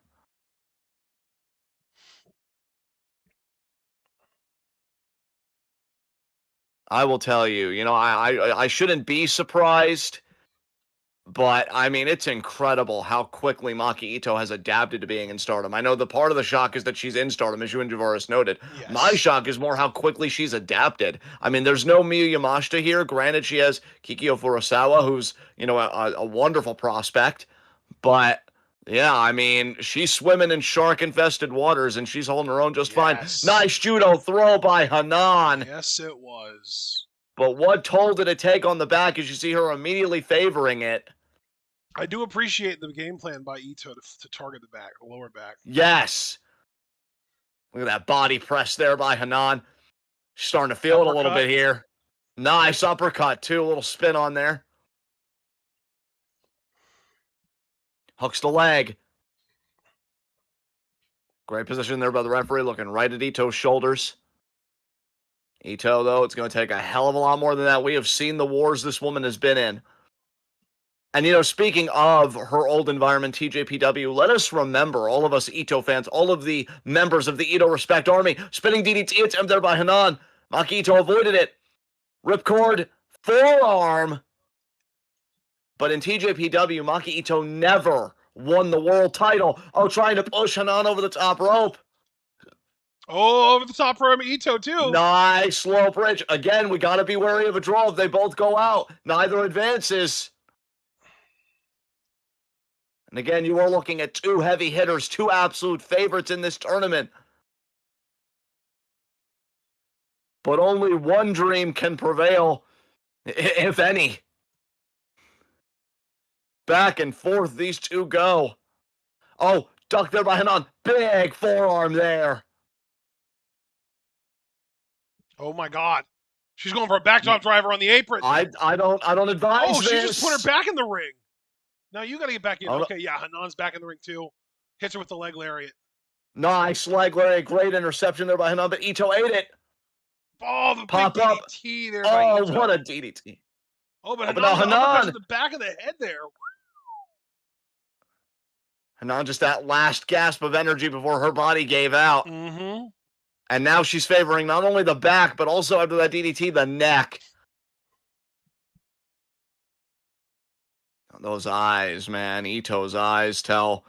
I will tell you, I shouldn't be surprised, but I mean, it's incredible how quickly Maki Ito has adapted to being in Stardom. I know the part of the shock is that she's in Stardom, as you and Javaris noted. My Yes. shock is more how quickly she's adapted. I mean, there's no Miyu Yamashita here. Granted, she has Kikyo Furusawa, who's, a wonderful prospect, but yeah, I mean, she's swimming in shark-infested waters, and she's holding her own just fine. Yes. Nice judo throw by Hanan. Yes, it was. But what toll did it take on the back as you see her immediately favoring it? I do appreciate the game plan by Ito to target the back, the lower back. Yes. Look at that body press there by Hanan. She's starting to feel it a little Uppercut. bit here. Nice uppercut, too. A little spin on there. Hooks the leg. Great position there by the referee, looking right at Ito's shoulders. Ito, though, it's going to take a hell of a lot more than that. We have seen the wars this woman has been in. And, speaking of her old environment, TJPW, let us remember, all of us Ito fans, all of the members of the Ito Respect Army, spinning DDT attempt there by Hanan. Maki Ito avoided it. Ripcord, forearm. But in TJPW, Maki Ito never won the world title. Oh, trying to push Hanan over the top rope. Oh, over the top from Ito, too. Nice slow bridge. Again, we got to be wary of a draw if they both go out. Neither advances. And again, you are looking at 2 heavy hitters, 2 absolute favorites in this tournament. But only one dream can prevail, if any. Back and forth these 2 go. Oh, duck there by Hanan. Big forearm there. Oh my God. She's going for a backdrop driver on the apron. I don't advise Oh, this. she just put her back in the ring. Now you got to get back in. Okay, yeah, Hanan's back in the ring too. Hits her with the leg lariat. Nice leg lariat. Great interception there by Hanan, but Ito ate it. Oh, the Pop big up. DDT there by Oh, Ito. what a DDT. Oh, but Oh, Hanan, but now uppercut to Hanan. the back of the head there. Hanan just that last gasp of energy before her body gave out. Mm-hmm. And now she's favoring not only the back, but also after that DDT, the neck. Those eyes, man. Ito's eyes tell.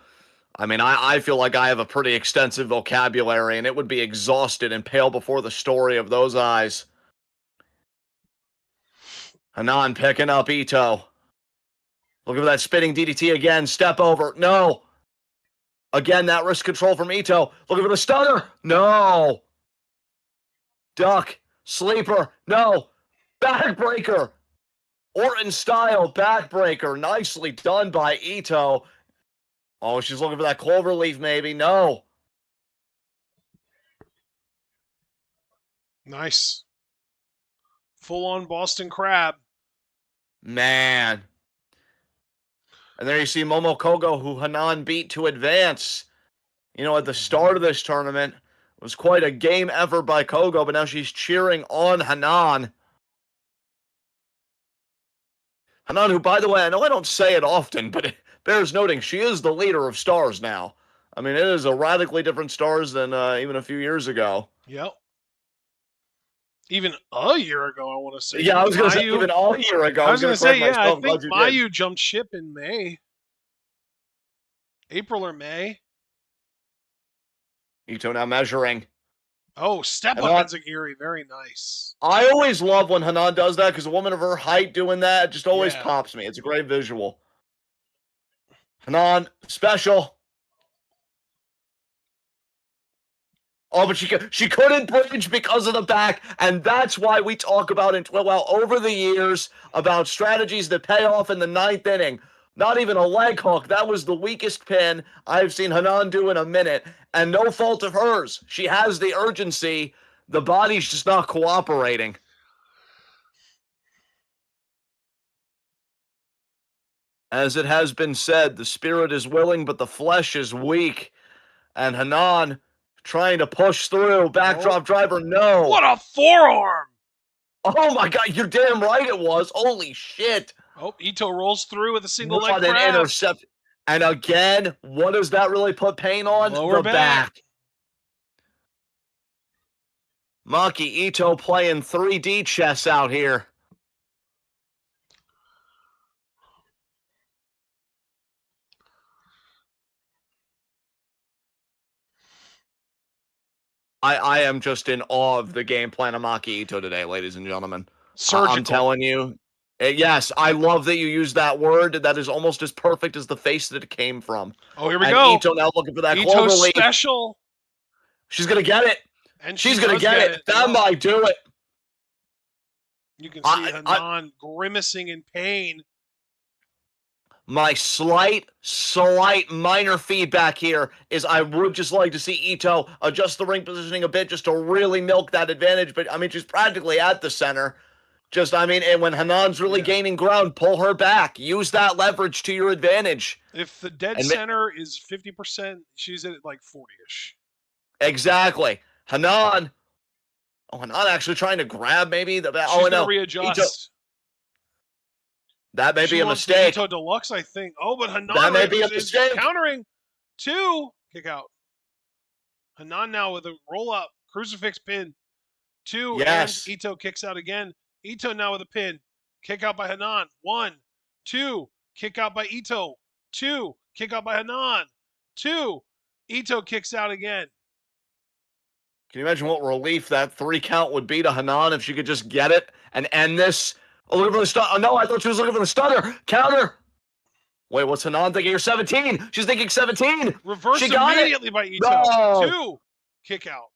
I mean, I feel like I have a pretty extensive vocabulary, and it would be exhausted and pale before the story of those eyes. Hanan picking up Ito. Look at that spinning DDT again. Step over. No. Again, that wrist control from Ito. Looking for the stunner. No. Duck. Sleeper. No. Backbreaker. Orton style backbreaker. Nicely done by Ito. Oh, she's looking for that cloverleaf, maybe. No. Nice. Full on Boston Crab. Man. And there you see Momo Kogo, who Hanan beat to advance. At the start of this tournament, it was quite a game effort by Kogo, but now she's cheering on Hanan. Hanan, who, by the way, I know I don't say it often, but it bears noting, she is the leader of Stars now. I mean, it is a radically different Stars than even a few years ago. Yep. Even a year ago, I want to say. Yeah, I was going to say even all year ago. I was going to say, yeah, I think did. Mayu jumped ship in May. April or May. Ito now measuring. Oh, step up Enzigiri. Very nice. I always love when Hanan does that because a woman of her height doing that just always pops me. It's a great visual. Hanan, special. Oh, but she couldn't bridge because of the back, and that's why we talk about over the years about strategies that pay off in the 9th inning. Not even a leg hook. That was the weakest pin I've seen Hanan do in a minute, and no fault of hers. She has the urgency. The body's just not cooperating. As it has been said, the spirit is willing, but the flesh is weak. And Hanan trying to push through. Nope. Backdrop driver, no. What a forearm! Oh my god, you're damn right it was. Holy shit. Oh, Ito rolls through with a single leg What an crab. intercept. And again, what does that really put pain on? Lower The back. back. Maki Ito playing 3D chess out here. I am just in awe of the game plan of Maki Ito today, ladies and gentlemen. I'm Surgical. telling you. Yes, I love that you use that word. That is almost as perfect as the face that it came from. Oh, here we And go. Ito now looking for that Ito clover leaf. special. She's going to get it. And she She's going to does get get it. it. That Yep. might do it. You can see I, Hanan grimacing in pain. my slight minor feedback here is I would just like to see Ito adjust the ring positioning a bit just to really milk that advantage. But I mean, she's practically at the center. And when Hanan's really gaining ground, pull her back. Use that leverage to your advantage. If the dead And center is 50%, she's at like 40-ish. exactly. Hanan. Oh, Hanan actually trying to grab maybe the. She's Oh, going to no. Ito. readjust. That may She be a wants the mistake. Ito Deluxe, I think. Oh, but Hanan That may be a is mistake. countering. 2. Kick out. Hanan now with a roll up. Crucifix pin. 2. Yes. And Ito kicks out again. Ito now with a pin. Kick out by Hanan. 1. 2. Kick out by Ito. 2. Kick out by Hanan. 2. Ito kicks out again. Can you imagine what relief that 3 count would be to Hanan if she could just get it and end this? Oh, looking for the stunner. Oh, no, I thought she was looking for the stunner. Counter. Wait, what's Hanan thinking? You're 17. She's thinking 17. Reverse She got immediately it. by Ito. No. 2. Kick out.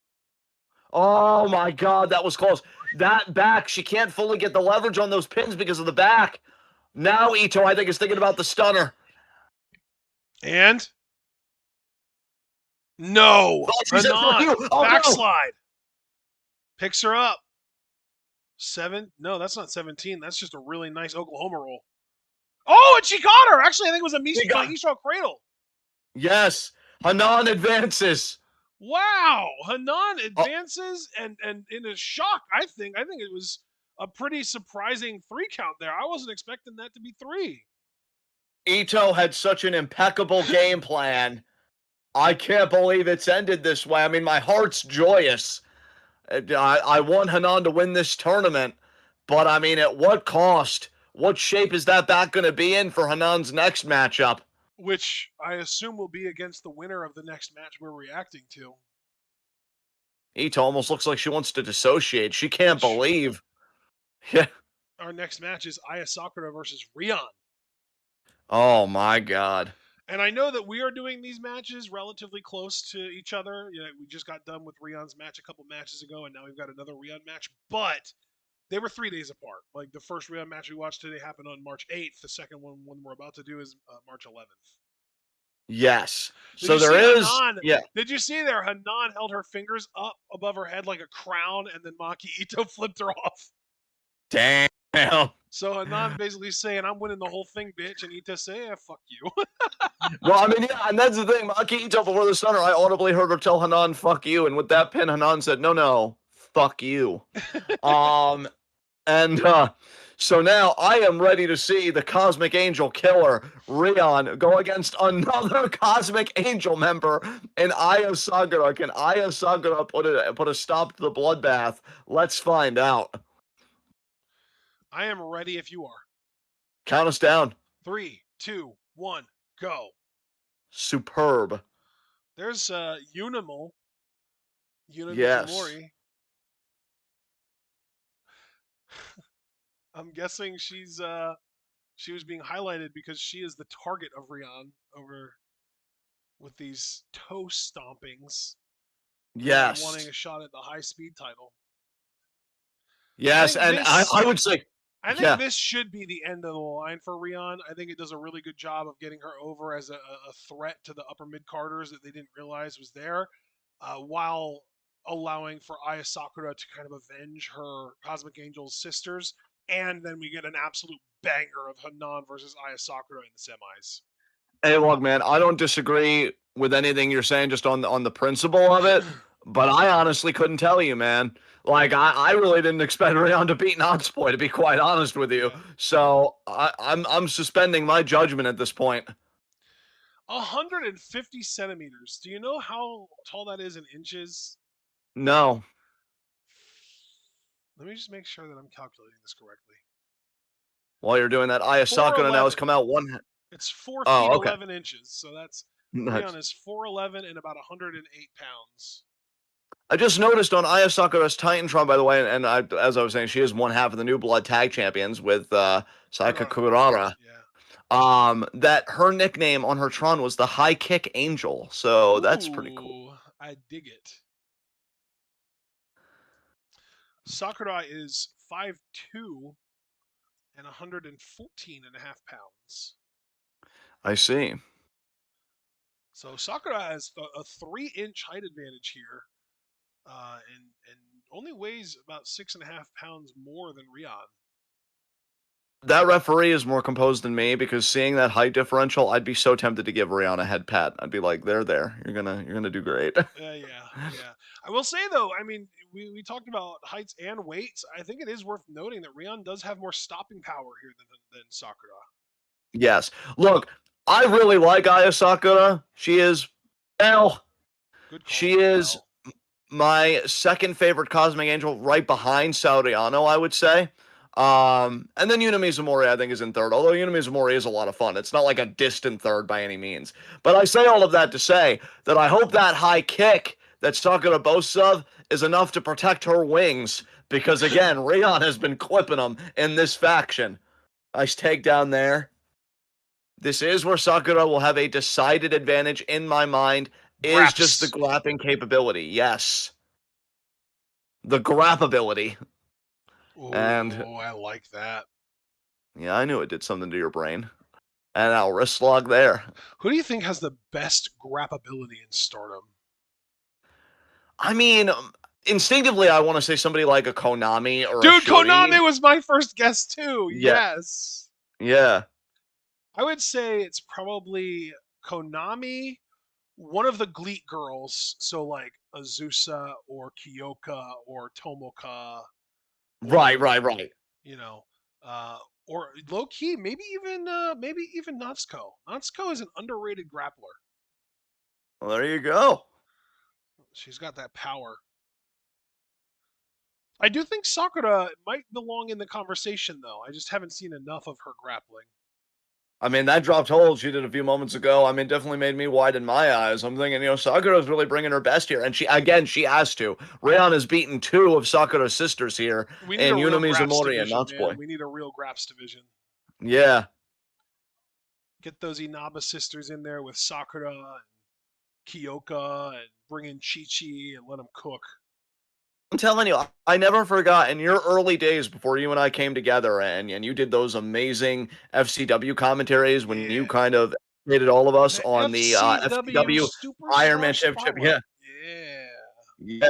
Oh, my God. That was close. That back, she can't fully get the leverage on those pins because of the back. Now Ito, I think, is thinking about the stunner. And? No. Hanan. Oh, Backslide. No. Picks her up. 7. No, that's not 17. That's just a really nice Oklahoma roll. Oh, and she got her. Actually, I think it was a Misha cradle. Yes. Hanan advances. Wow. Hanan advances and in a shock, I think. I think it was a pretty surprising 3 count there. I wasn't expecting that to be 3. Ito had such an impeccable game plan. I can't believe it's ended this way. I mean, my heart's joyous. I want Hanan to win this tournament, but I mean, at what cost? What shape is that back going to be in for Hanan's next matchup? Which I assume will be against the winner of the next match we're reacting to. Ito almost looks like she wants to dissociate. She can't believe. Yeah. Our next match is Aya Sakura versus Rion. Oh my God. And I know that we are doing these matches relatively close to each other. You know, we just got done with Rion's match a couple matches ago, and now we've got another Rion match. But they were 3 days apart. Like the first Rion match we watched today happened on March 8th. The second one we're about to do is March 11th. Yes. So there is. Hanan, yeah. Did you see there? Hanan held her fingers up above her head like a crown, and then Maki Ito flipped her off. Damn. So Hanan basically saying, "I'm winning the whole thing, bitch," and Ito say, "Yeah, fuck you." Well, I mean, yeah, and that's the thing. Maki Ito before the stunner, I audibly heard her tell Hanan, "Fuck you," and with that pin, Hanan said, "No, fuck you." And so now I am ready to see the Cosmic Angel Killer, Rion, go against another Cosmic Angel member in Aya Sakura. Can Aya Sakura put a stop to the bloodbath? Let's find out. I am ready if you are. Count us down. 3, 2, 1, go. Superb. There's Unimal. Yuna Yes. Mizumori. I'm guessing she was being highlighted because she is the target of Rion over with these toe stompings. Rion Yes. wanting a shot at the high speed title. Yes, I would say I think this should be the end of the line for Rion. I think it does a really good job of getting her over as a threat to the upper mid carders that they didn't realize was there, while allowing for Aya Sakura to kind of avenge her Cosmic Angel's sisters. And then we get an absolute banger of Hanan versus Aya Sakura in the semis. Hey, look, man, I don't disagree with anything you're saying just on the principle of it, but I honestly couldn't tell you, man. Like, I really didn't expect Rayon to beat Boy, to be quite honest with you. Yeah. So I'm suspending my judgment at this point. 150 centimeters. Do you know how tall that is in inches? No. Let me just make sure that I'm calculating this correctly. While you're doing that, Aya Sakura now has 4'11". come out one. It's 4 feet Oh, okay. 11 inches. So that's Rion Nice. is 4'11" and about 108 pounds. I just noticed on Aya Sakura's Titantron, by the way, and as I was saying, she is one half of the New Blood Tag Champions with Saika Kurara. Kurara. Yeah. That her nickname on her Tron was the High Kick Angel. So that's pretty cool. Ooh, I dig it. Sakura is 5'2" and 114 and a half pounds. I see. So Sakura has a 3-inch height advantage here, and only weighs about 6.5 pounds more than Rion. That referee is more composed than me because seeing that height differential, I'd be so tempted to give Rihanna a head pat. I'd be like, there. You're gonna do great. Yeah. I will say though, I mean, we talked about heights and weights. I think it is worth noting that Rion does have more stopping power here than Sakura. Yes. Look, I really like Aya Sakura. She is, well, Good she call. is Bell. my second favorite Cosmic Angel, right behind Sauriano, I would say. And then Yuna Mizumori, I think, is in third. Although Yuna Mizumori is a lot of fun. It's not like a distant third by any means. But I say all of that to say that I hope that high kick that Sakura boasts of is enough to protect her wings. Because again, Rion has been clipping them in this faction. Nice takedown there. This is where Sakura will have a decided advantage in my mind, is just the Graps. grappling capability. Yes. The grab ability. And Oh, I like that. yeah, I knew it did something to your brain. And I'll wrist log there. Who do you think has the best grappability in Stardom? I mean, instinctively, I want to say somebody like a Konami or a Dude, Shuri. Konami was my first guess too. Yeah, Yes. yeah. I would say it's probably Konami, one of the Gleet girls, so like Azusa or Kyoka or Tomoka Right, or right, right. you know, uh, or low key, maybe even Natsuko. Natsuko is an underrated grappler. Well, there you go. She's got that power. I do think Sakura might belong in the conversation though. I just haven't seen enough of her grappling. I mean, that dropped hold she did a few moments ago. I mean, definitely made me widen my eyes. I'm thinking, Sakura's really bringing her best here. And she has to. Rayon has beaten two of Sakura's sisters here We need a in real Yuna Graps Mizumori and division, man. Natsupoi. We need a real Graps division. Yeah. Get those Inaba sisters in there with Sakura and Kyoka and bring in Chi Chi and let them cook. I'm telling you, I never forgot in your early days before you and I came together and you did those amazing FCW commentaries when you Yeah. kind of educated all of us The on the FCW FCW Iron Superstar Man Championship. Yeah. Spotlight. Yeah. Yeah.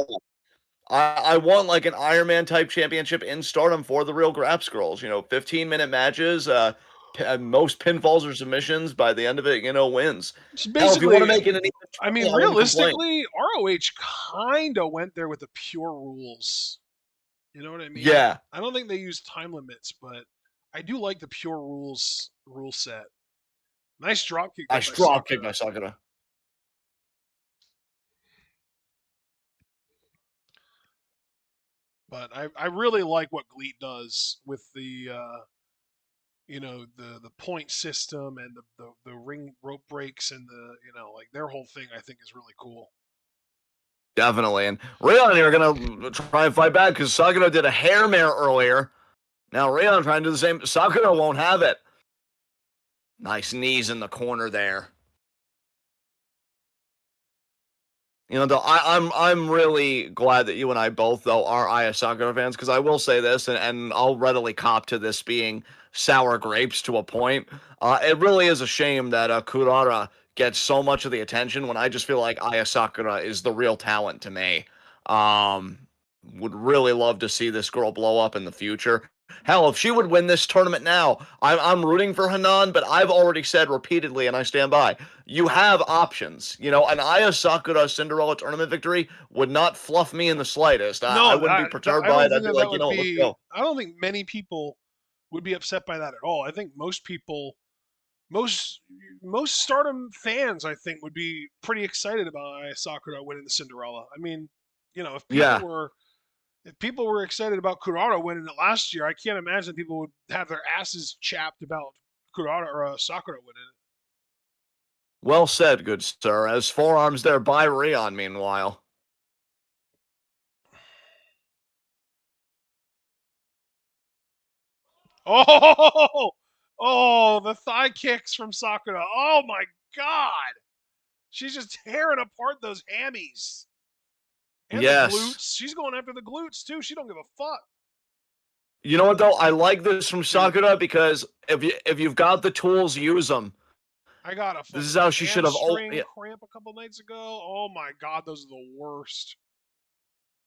I won like an Iron Man type championship in Stardom for the Real Grap Scrolls. 15-minute matches, most pinfalls or submissions. By the end of it, wins. It's Hell, if you want to basically, make it an even I mean, 20, I wouldn't complain. realistically, ROH kind of went there with the pure rules. You know what I mean? Yeah, I don't think they use time limits, but I do like the pure rules rule set. Nice drop kick I there by straw kicked Sakura. my Sakura. But I really like what Gleet does with the the point system and the ring rope breaks and the like their whole thing I think is really cool. Definitely. And Rayon here are gonna try and fight back because Sakura did a hair mare earlier. Now Rayon trying to do the same. Sakura won't have it. Nice knees in the corner there. Though I'm really glad that you and I both though are Aya Sakura fans because I will say this, and I'll readily cop to this being sour grapes to a point. It really is a shame that Kurara gets so much of the attention when I just feel like Aya Sakura is the real talent to me. Um, would really love to see this girl blow up in the future. Hell, if she would win this tournament now, I'm rooting for Hanan, but I've already said repeatedly, and I stand by, you have options. You know, an Aya Sakura Cinderella tournament victory would not fluff me in the slightest. I No, wouldn't be perturbed I by don't it. think I'd be that that like, you would know what, let's be. go. I don't think many people would be upset by that at all. I think most most Stardom fans, I think, would be pretty excited about Aya Sakura winning the Cinderella. I mean, you know, Yeah. if people were excited about Kurata winning it last year, I can't imagine people would have their asses chapped about Kurata or Sakura winning it. Well said, good sir. As forearms there by Rion, meanwhile. Oh, oh, the thigh kicks from Sakura. Oh my God, she's just tearing apart those hammies and the Yes. glutes. She's going after the glutes too. She don't give a fuck, You know what though? I like this from dude. Sakura because if you've got the tools, use them. I got a This is fucking how she should have. Oh, hamstring yeah. cramp a couple nights ago. Oh my God, those are the worst.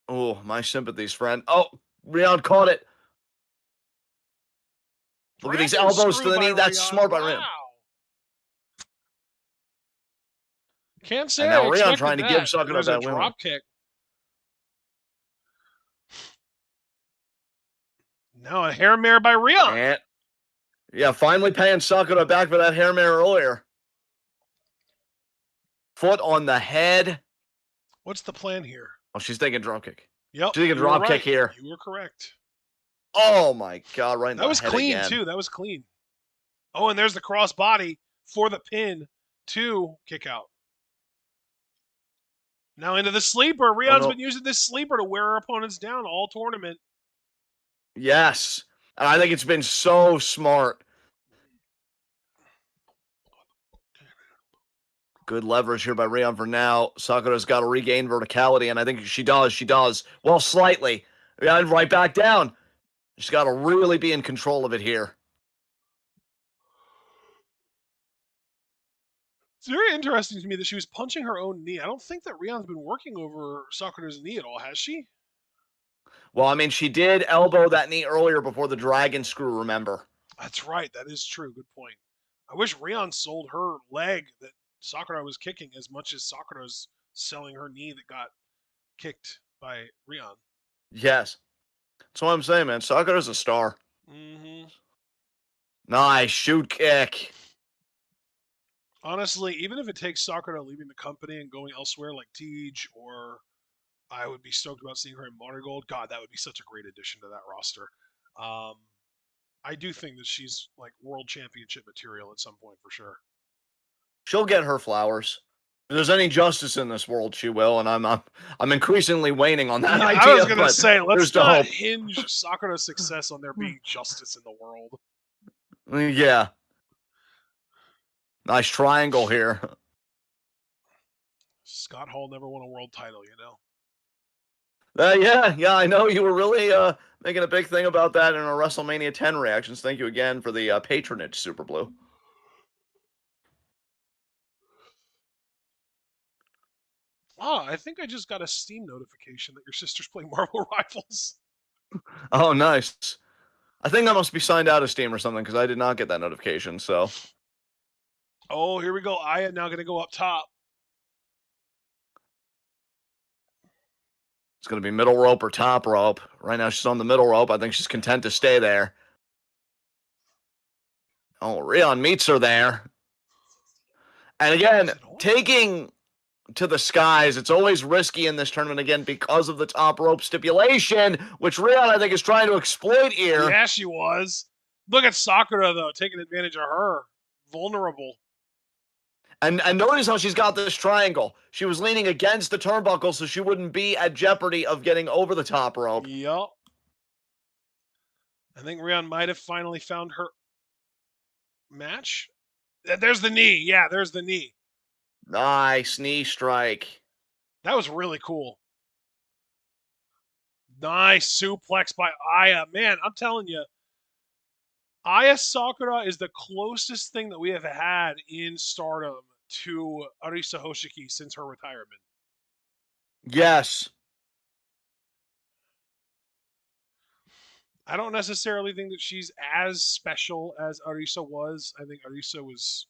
Oh, my sympathies, friend. Oh, Rion caught it. Look at these Dragon elbows to screw the by knee. That's Rion. smart by Rion. Wow. Can't And say now I Rion expected trying to give that. Sakura There's a that win. drop kick. No, a hair mare by Rion. And yeah, finally paying Sakura back for that hair mare earlier. Foot on the head. What's the plan here? Oh, she's taking drop kick. Yep, She's taking you were drop kick right. here. You were correct. Oh my god, right in That the was head clean again. too. That was clean. Oh, and there's the cross body for the pin to kick out. Now into the sleeper. Oh Rion's no. been using this sleeper to wear her opponents down all tournament. Yes. And I think it's been so smart. Good leverage here by Rion for now. Sakura's got to regain verticality, and I think she does. She does. Well, slightly. Yeah, right back down. She's got to really be in control of it here. It's very interesting to me that she was punching her own knee. I don't think that Rion's been working over Sakura's knee at all, has she? Well, I mean, she did elbow that knee earlier before the dragon screw, remember? That's right. That is true. Good point. I wish Rion sold her leg that Sakura was kicking as much as Sakura's selling her knee that got kicked by Rion. Yes. That's what I'm saying, man. Sakura's a star. Mm-hmm. Nice shoot kick. Honestly, even if it takes Sakura leaving the company and going elsewhere like Tej, or I would be stoked about seeing her in Modern Gold. God, that would be such a great addition to that roster. Um, I do think that she's like world championship material at some point for sure. She'll get her flowers. If there's any justice in this world, she will, and I'm increasingly waning on that Yeah, I was idea, gonna but say, let's there's the not hope. hinge Sakura's success on there being justice in the world. Yeah. Nice triangle here. Scott Hall never won a world title, you know. Yeah, I know you were really making a big thing about that in our WrestleMania 10 reactions. Thank you again for the patronage, Super Blue. Ah, I think I just got a Steam notification that your sister's playing Marvel Rivals. Oh, nice. I think that must be signed out of Steam or something because I did not get that notification. So Oh, here we go. Aya now gonna go up top. it's going to be middle rope or top rope. Right now she's on the middle rope. I think she's content to stay there. Oh, Rion meets her there. And again, Is it on? taking to the skies, it's always risky in this tournament again because of the top rope stipulation, which Rion, I think, is trying to exploit here. Yeah, she was. Look at Sakura though, taking advantage of her. Vulnerable. And notice how she's got this triangle. She was leaning against the turnbuckle so she wouldn't be at jeopardy of getting over the top rope. Yup. I think Rion might have finally found her match. There's the knee. Yeah, there's the knee. Nice knee strike. That was really cool. Nice suplex by Aya. Man, I'm telling you, Aya Sakura is the closest thing that we have had in Stardom to Arisa Hoshiki since her retirement. Yes. I don't necessarily think that she's as special as Arisa was. I think Arisa was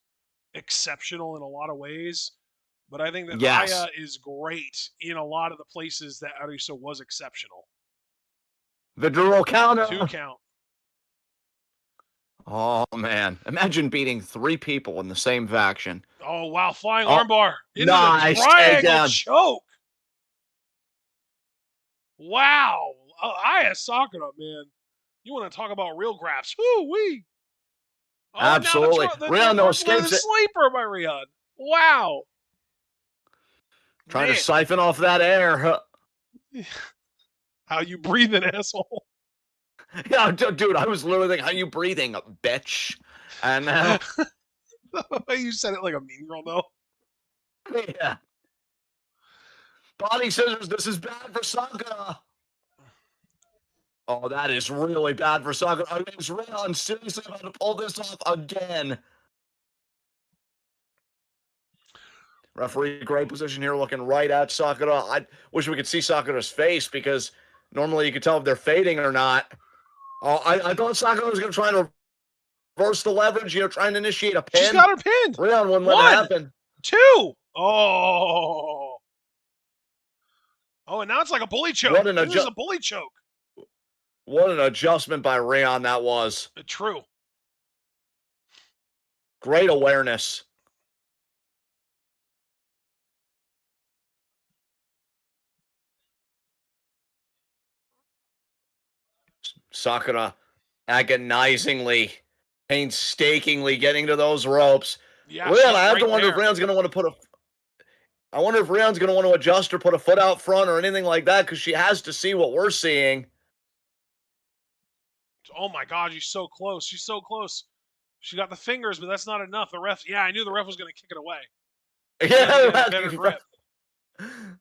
exceptional in a lot of ways, but I think that Aya Yes. is great in a lot of the places that Arisa was exceptional. The dual Two counter. count. Oh man. Imagine beating 3 people in the same faction. Oh wow, flying Oh, armbar into the nice triangle takedown. choke. Wow, Aya Sakura, man. You want to talk about real graphs? Woo wee. Oh, and now the Absolutely. Rion no the escapes it. sleeper by Rion. Wow, Trying to man. siphon off that air. How you breathing, asshole? Yeah, dude, I was literally thinking, how you breathing, bitch? And now, You said it like a mean girl, though. yeah. Body scissors, this is bad for Sakura. Oh, that is really bad for Sakura. Is Rion seriously about to pull this off again? Referee, great position here, looking right at Sakura. I wish we could see Sakura's face because normally you could tell if they're fading or not. Oh, I thought Sakura was going to try and reverse the leverage, trying to initiate a She's pin. got her pinned. Rion wouldn't let it One, happen. two. Oh. Oh, and now it's like a bully choke. What an This is a bully choke. What an adjustment by Rion that was. True. Great awareness. Sakura agonizingly, painstakingly getting to those ropes. Yeah, Rion, she's I have to right wonder if there. Rion's going to want to put a. I wonder if Rion's going to want to adjust or put a foot out front or anything like that because she has to see what we're seeing. Oh my God, she's so close. She's so close. She got the fingers, but that's not enough. The ref, yeah, I knew the ref was going to kick it away. He had to get a better grip.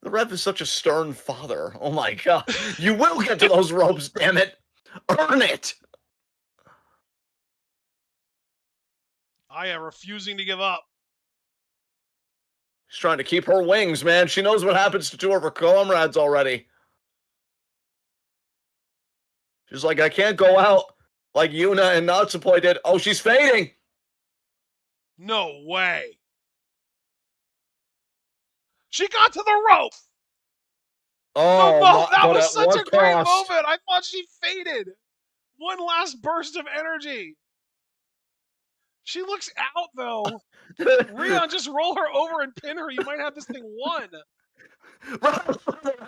The ref is such a stern father. Oh my God. You will get to those ropes, damn it. Earn it. Aya refusing to give up. She's trying to keep her wings, man. She knows what happens to 2 of her comrades already. She's like, I can't go out like Yuna and Natsupoi did. Oh, she's fading. No way. She got to the rope. Oh, That but was at such a what great cost? moment. I thought she faded. One last burst of energy. She looks out though. Rion, just roll her over and pin her. You might have this thing won.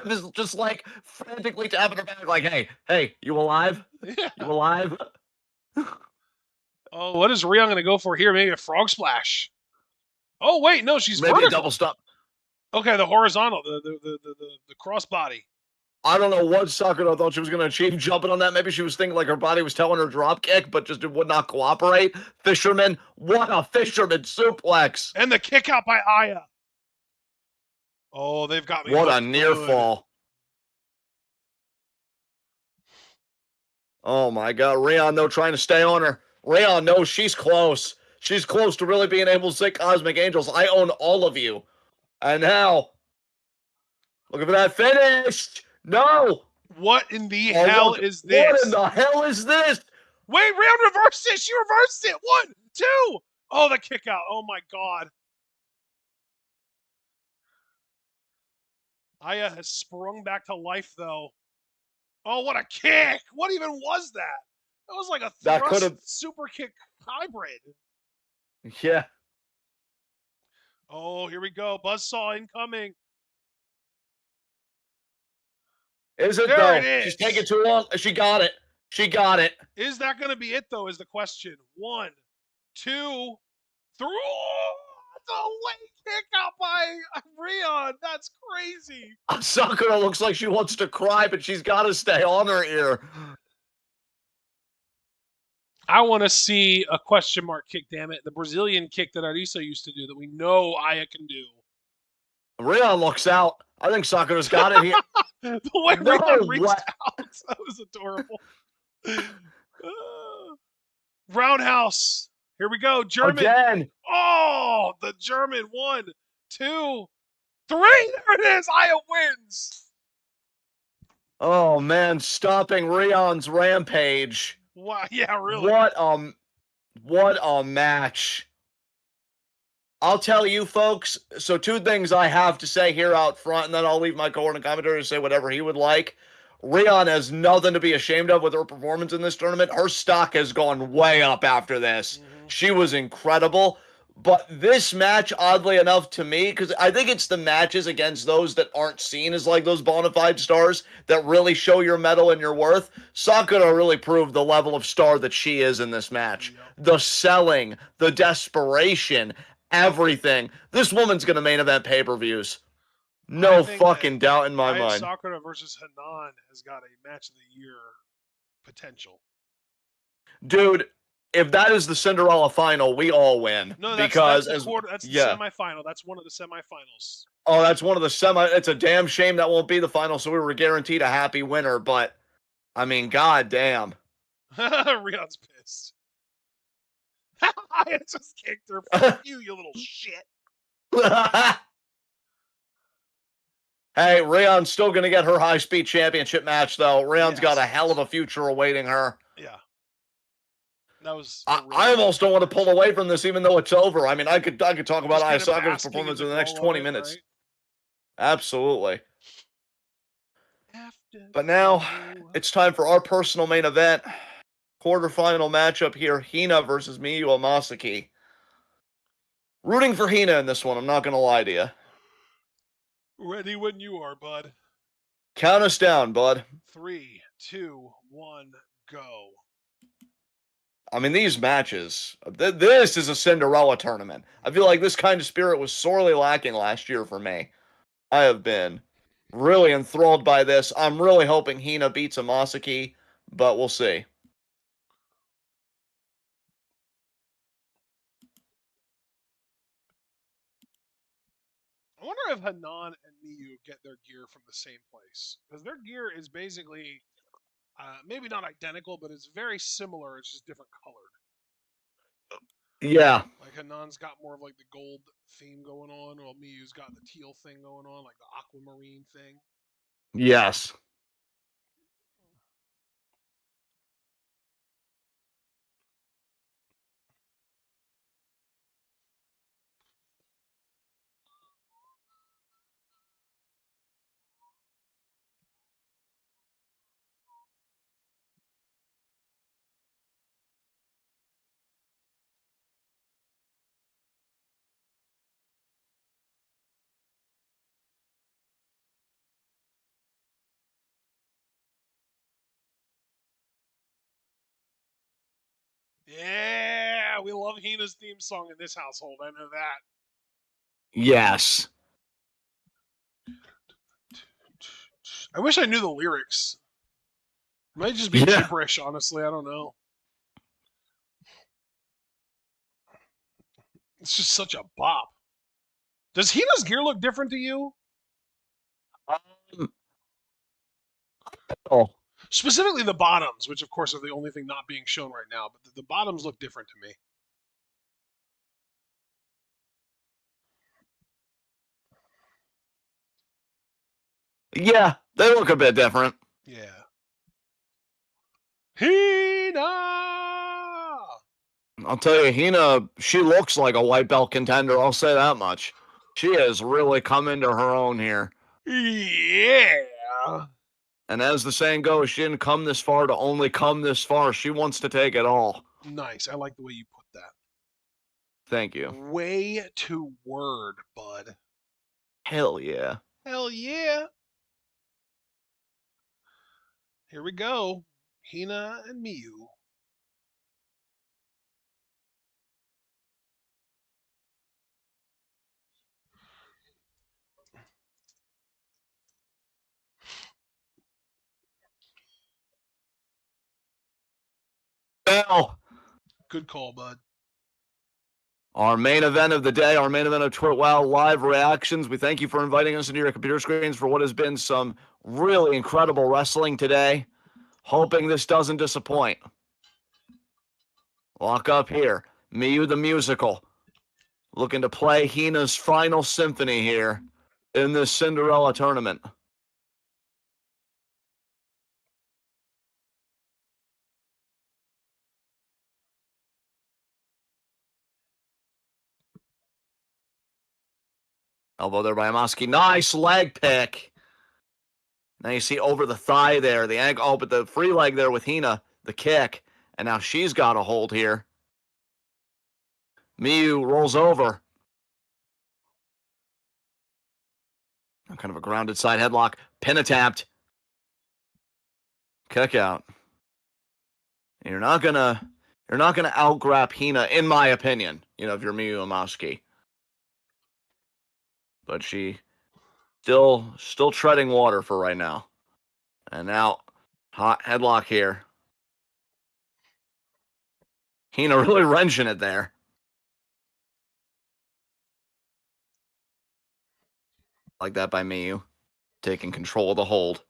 Is just like frantically tapping her back, like, hey, you alive? Yeah. You alive? Oh, what is Rion going to go for here? Maybe a frog splash. Oh wait, no, she's Maybe a vertical. double stop. Okay, the horizontal, the cross body. I don't know what Sakura thought she was going to achieve jumping on that. Maybe she was thinking like her body was telling her drop kick, but just it would not cooperate. Fisherman, what a fisherman suplex. And the kick out by Aya. Oh, they've got me. What a near good. fall. Oh my God. Rion, though, trying to stay on her. Rion knows she's close. She's close to really being able to say, Cosmic Angels, I own all of you. And now, looking for that finish. No. What in the hell is this? What in the hell is this? Wait, Rion reversed it. She reversed it. 1, 2. Oh, the kick out. Oh my God. Aya has sprung back to life though. Oh, what a kick! What even was that? That was like a thrust super kick hybrid. Yeah. Oh, here we go. Buzzsaw incoming. Is it there though? It is. She's taking too long. She got it. She got it. Is that going to be it though? Is the question. 1, 2, 3. The late kick out by Rion. That's crazy. Sakura looks like she wants to cry, but she's got to stay on her ear. I want to see a question mark kick, damn it. The Brazilian kick that Arisa used to do that we know Aya can do. Rion looks out. I think Sakura's got it here. The way Rion reached out. That was adorable. Roundhouse. Here we go. German. Again. Oh, the German. 1, 2, 3. There it is. Aya wins. Oh man, stopping Rion's rampage. Wow, yeah, really. What a match. I'll tell you folks, so two things I have to say here out front, and then I'll leave my co-owner commentator to say whatever he would like. Rion has nothing to be ashamed of with her performance in this tournament. Her stock has gone way up after this. Mm-hmm. She was incredible. But this match, oddly enough to me, because I think it's the matches against those that aren't seen as like those bona fide stars that really show your mettle and your worth. Sakura really proved the level of star that she is in this match. Yep. The selling, the desperation, everything. This woman's going to main event pay-per-views. I No think that fucking doubt in my Aya mind. Sakura versus Hanan has got a match of the year potential. Dude, if that is the Cinderella final, we all win. No, that's Because the as quarter. That's the yeah. semifinal. That's one of the semifinals. Oh, that's one of the semi. It's a damn shame that won't be the final, so we were guaranteed a happy winner. But I mean, goddamn. Rion's pissed. I just kicked her. Fuck you, you little shit. Hey, Rion's still gonna get her high-speed championship match, though. Rion's got a hell of a future awaiting her. Yeah. That was. I almost don't want to pull away from this, even though it's over. I mean, I could talk about kind of Ayasaka's basking performance in in the the next glow of 20 it, minutes. right? Absolutely. After But now you. it's time for our personal main event. Quarterfinal matchup here, Hina versus Miyu Amasaki. Rooting for Hina in this one, I'm not going to lie to you. Ready when you are, bud. Count us down, bud. 3, 2, 1, go. I mean, these matches, this is a Cinderella tournament. I feel like this kind of spirit was sorely lacking last year for me. I have been really enthralled by this. I'm really hoping Hina beats Amasaki, but we'll see. I wonder if Hanan and Miyu get their gear from the same place. Because their gear is basically, maybe not identical, but it's very similar. It's just different colored. Yeah. Like Hanan's got more of like the gold theme going on, while Miyu's got the teal thing going on, like the aquamarine thing. Yes. Yeah, we love Hina's theme song in this household. I know that. Yes. I wish I knew the lyrics. It might just be Yeah. gibberish, honestly. I don't know. It's just such a bop. Does Hina's gear look different to you? Oh. Specifically the bottoms, which of course are the only thing not being shown right now, but the bottoms look different to me. Yeah, they look a bit different. Yeah. Hina! I'll tell you, Hina, she looks like a white belt contender. I'll say that much. She has really come into her own here. Yeah. And as the saying goes, she didn't come this far to only come this far. She wants to take it all. Nice. I like the way you put that. Thank you. Way to word, bud. Hell yeah. Hell yeah. Here we go. Hina and Miyu. Now, Good call, bud. our main event of the day, our main event of TwitWow live reactions. We thank you for inviting us into your computer screens for what has been some really incredible wrestling today. Hoping this doesn't disappoint. Lock up here. Miyu the musical. Looking to play Hina's final symphony here in this Cinderella tournament. Elbow there by Amaski. Nice leg pick. Now you see over the thigh there, the ankle, oh, but the free leg there with Hina, the kick. And now she's got a hold here. Miyu rolls over. Kind of a grounded side headlock. Pin attempt. Kick out. You're not gonna out-grab Hina, in my opinion, if you're Miyu Amaski. But she still treading water for right now. And now, hot headlock here. Hina really wrenching it there. Like that by Miyu. Taking control of the hold.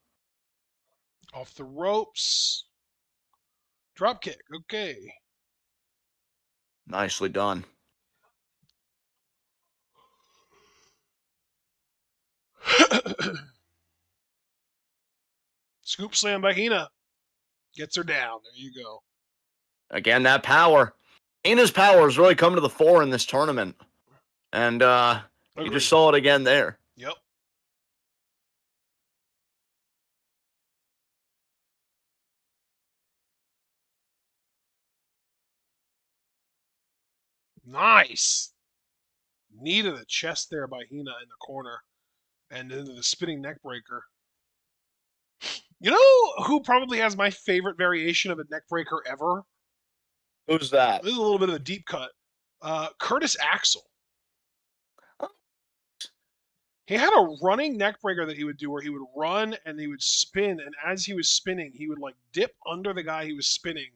Off the ropes. Drop kick. Okay. Nicely done. Scoop slam by Hina. Gets her down. There you go. Again, that power. Hina's power has really come to the fore in this tournament. And you just saw it again there. Yep. Nice. Knee to the chest there by Hina in the corner. And into the spinning neck breaker. You know who probably has my favorite variation of a neck breaker ever? Who's that? This is a little bit of a deep cut. Curtis Axel. He had a running neck breaker that he would do where he would run and he would spin, and as he was spinning, he would like dip under the guy he was spinning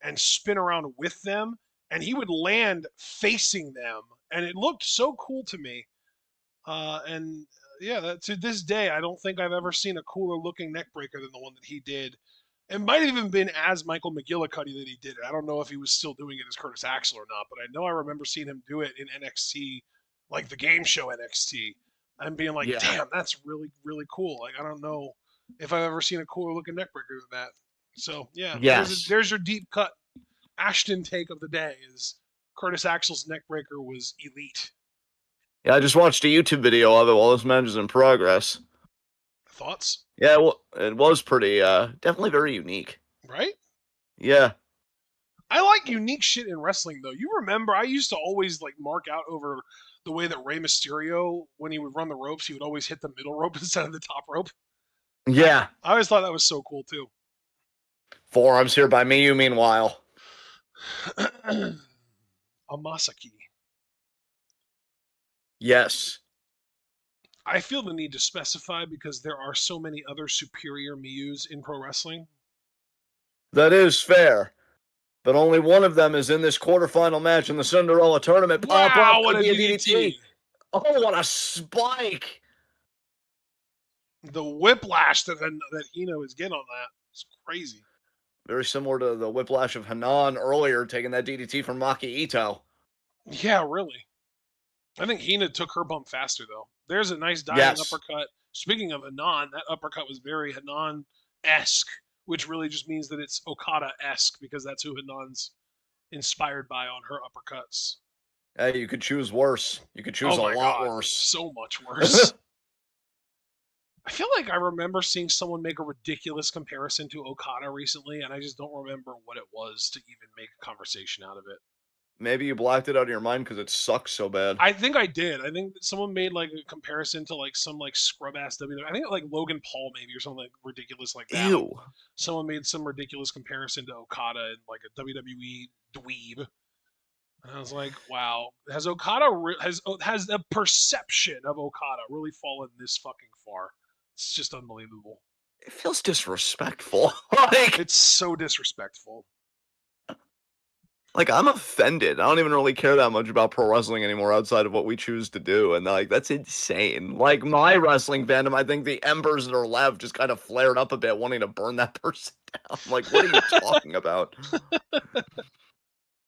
and spin around with them, and he would land facing them, and it looked so cool to me. And yeah, to this day, I don't think I've ever seen a cooler looking neck breaker than the one that he did. It might have even been as Michael McGillicuddy that he did it. I don't know if he was still doing it as Curtis Axel or not, but I know I remember seeing him do it in NXT, like the game show NXT, and being like, damn, that's really, really cool. Like, I don't know if I've ever seen a cooler looking neck breaker than that. So, yeah, there's your deep cut Ashton take of the day is Curtis Axel's neck breaker was elite. Yeah, I just watched a YouTube video of it while this match is in progress. Thoughts? Yeah, well, it was pretty, definitely very unique. Right? Yeah. I like unique shit in wrestling, though. You remember, I used to always, like, mark out over the way that Rey Mysterio, when he would run the ropes, he would always hit the middle rope instead of the top rope. Yeah. I always thought that was so cool, too. Forearms here by Miyu, meanwhile. Amasaki. Yes. I feel the need to specify because there are so many other superior Miyus in pro wrestling. That is fair. But only one of them is in this quarterfinal match in the Cinderella tournament. Wow, what a DDT. Oh, what a spike. The whiplash that Hina was getting on that is crazy. Very similar to the whiplash of Hanan earlier, taking that DDT from Maki Ito. Yeah, really. I think Hina took her bump faster, though. There's a nice diving uppercut. Speaking of Hanan, that uppercut was very Hanan-esque, which really just means that it's Okada-esque because that's who Hanan's inspired by on her uppercuts. Hey, you could choose worse. You could choose a lot worse. So much worse. I feel like I remember seeing someone make a ridiculous comparison to Okada recently, and I just don't remember what it was to even make a conversation out of it. Maybe you blacked it out of your mind because it sucks so bad. I think I did. I think someone made like a comparison to like some like scrub ass WWE. I think like Logan Paul maybe or something like ridiculous like that. Ew. Someone made some ridiculous comparison to Okada and like a WWE dweeb. And I was like, wow, has the perception of Okada really fallen this fucking far? It's just unbelievable. It feels disrespectful. It's so disrespectful. Like, I'm offended. I don't even really care that much about pro wrestling anymore outside of what we choose to do. And, like, that's insane. Like, my wrestling fandom, I think the embers that are left just kind of flared up a bit, wanting to burn that person down. Like, what are you talking about?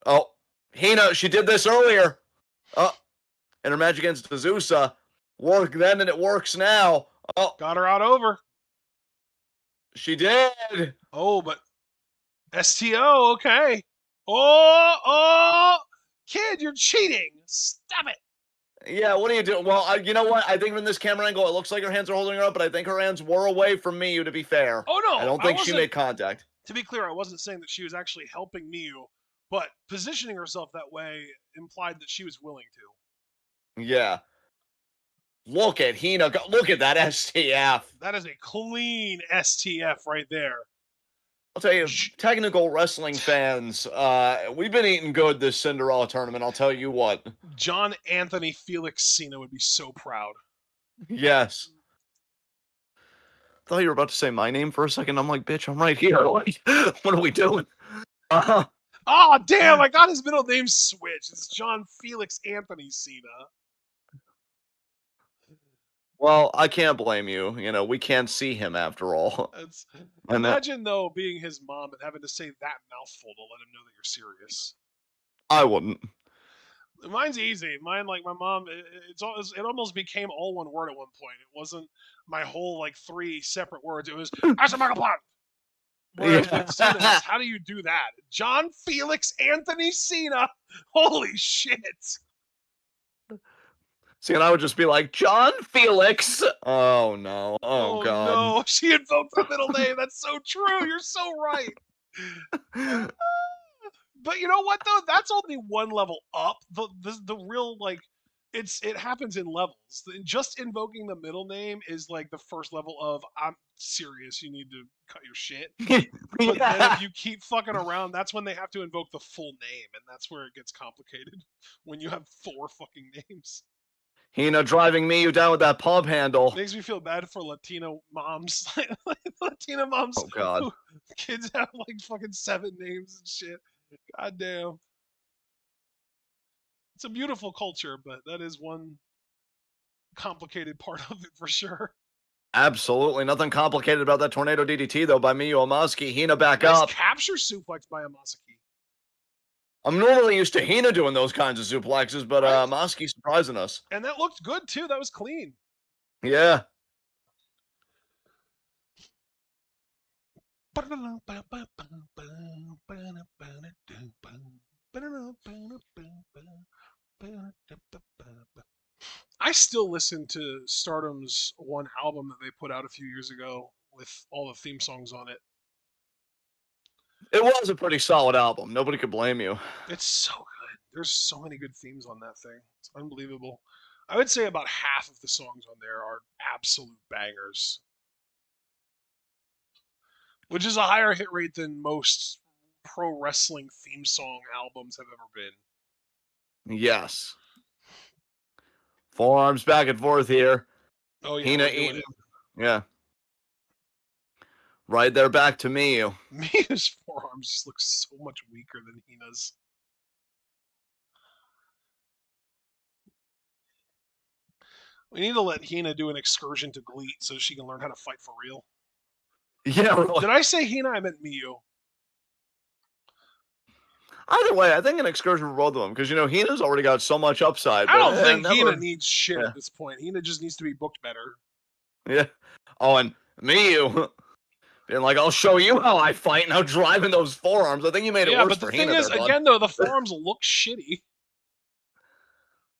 Oh, Hina, she did this earlier. Oh, in her match against Azusa. Worked then and it works now. Oh. Got her out over. She did. Oh, but STO, okay. Oh, kid, you're cheating. Stop it. Yeah, what are you doing? Well, you know what? I think from this camera angle, it looks like her hands are holding her up, but I think her hands were away from Miyu, to be fair. Oh I no, don't I think she wasn't. made contact. To be clear, I wasn't saying that she was actually helping Miyu, but positioning herself that way implied that she was willing to. Yeah. Look at Hina. Look at that STF. That is a clean STF right there. I'll tell you, J- technical wrestling fans, we've been eating good this Cinderella tournament. I'll tell you what. John Anthony Felix Cena would be so proud. Yes. Thought you were about to say my name for a second. I'm like, bitch, I'm right here. Like, what are we doing? Uh, Oh, damn, I got his middle name switched. It's John Felix Anthony Cena. well, I can't blame you. You know, we can't see him after all. It's, And imagine, though, being his mom and having to say that mouthful to let him know that you're serious. I wouldn't. Mine's easy. Mine, like my mom, it almost became all one word at one point. It wasn't my whole like three separate words. It was Ashamagaplan. Whereas with Yeah. Cena, it's how do you do that? John Felix Anthony Cena. Holy shit. See, and I would just be like, John Felix. Oh, no. Oh, Oh God. no, she invoked the middle name. That's so true. You're so right. But you know what though? That's only one level up. The real like it happens in levels. Just invoking the middle name is like the first level of I'm serious. You need to cut your shit. But then if Yeah. you keep fucking around, that's when they have to invoke the full name, and that's where it gets complicated. When you have four fucking names, Hina driving me you down with that pub handle. makes me feel bad for Latino moms. Latina moms Oh, God. who kids have like fucking seven names and shit. God damn. It's a beautiful culture, but that is one complicated part of it for sure. Absolutely nothing complicated about that tornado DDT, though, by Miyu Omaski. Hina back Nice up. capture suplex by Amasaki, I'm normally used to Hina doing those kinds of suplexes, but right? Maski surprising us. And that looked good too. That was clean. Yeah. I still listen to Stardom's one album that they put out a few years ago with all the theme songs on it. It was a pretty solid album. Nobody could blame you. It's so good. There's so many good themes on that thing. It's unbelievable. I would say about half of the songs on there are absolute bangers, which is a higher hit rate than most pro wrestling theme song albums have ever been. Yes. Forearms back and forth here. Oh yeah, Hina we're doing eating. it. Yeah. Right there back to me. Mia's forearms just look so much weaker than Hina's. We need to let Hina do an excursion to Gleet so she can learn how to fight for real. Yeah, really. Did I say Hina? I meant Miu. Either way, I think an excursion for both of them because Hina's already got so much upside, I but don't think Hina never. needs shit Yeah, at this point. Hina just needs to be booked better. yeah. Oh, and Miyu being like, "I'll show you how I fight," now driving those forearms. I think you made it Yeah, worse but the for thing Hina is, there, bud. again though, the forearms look shitty.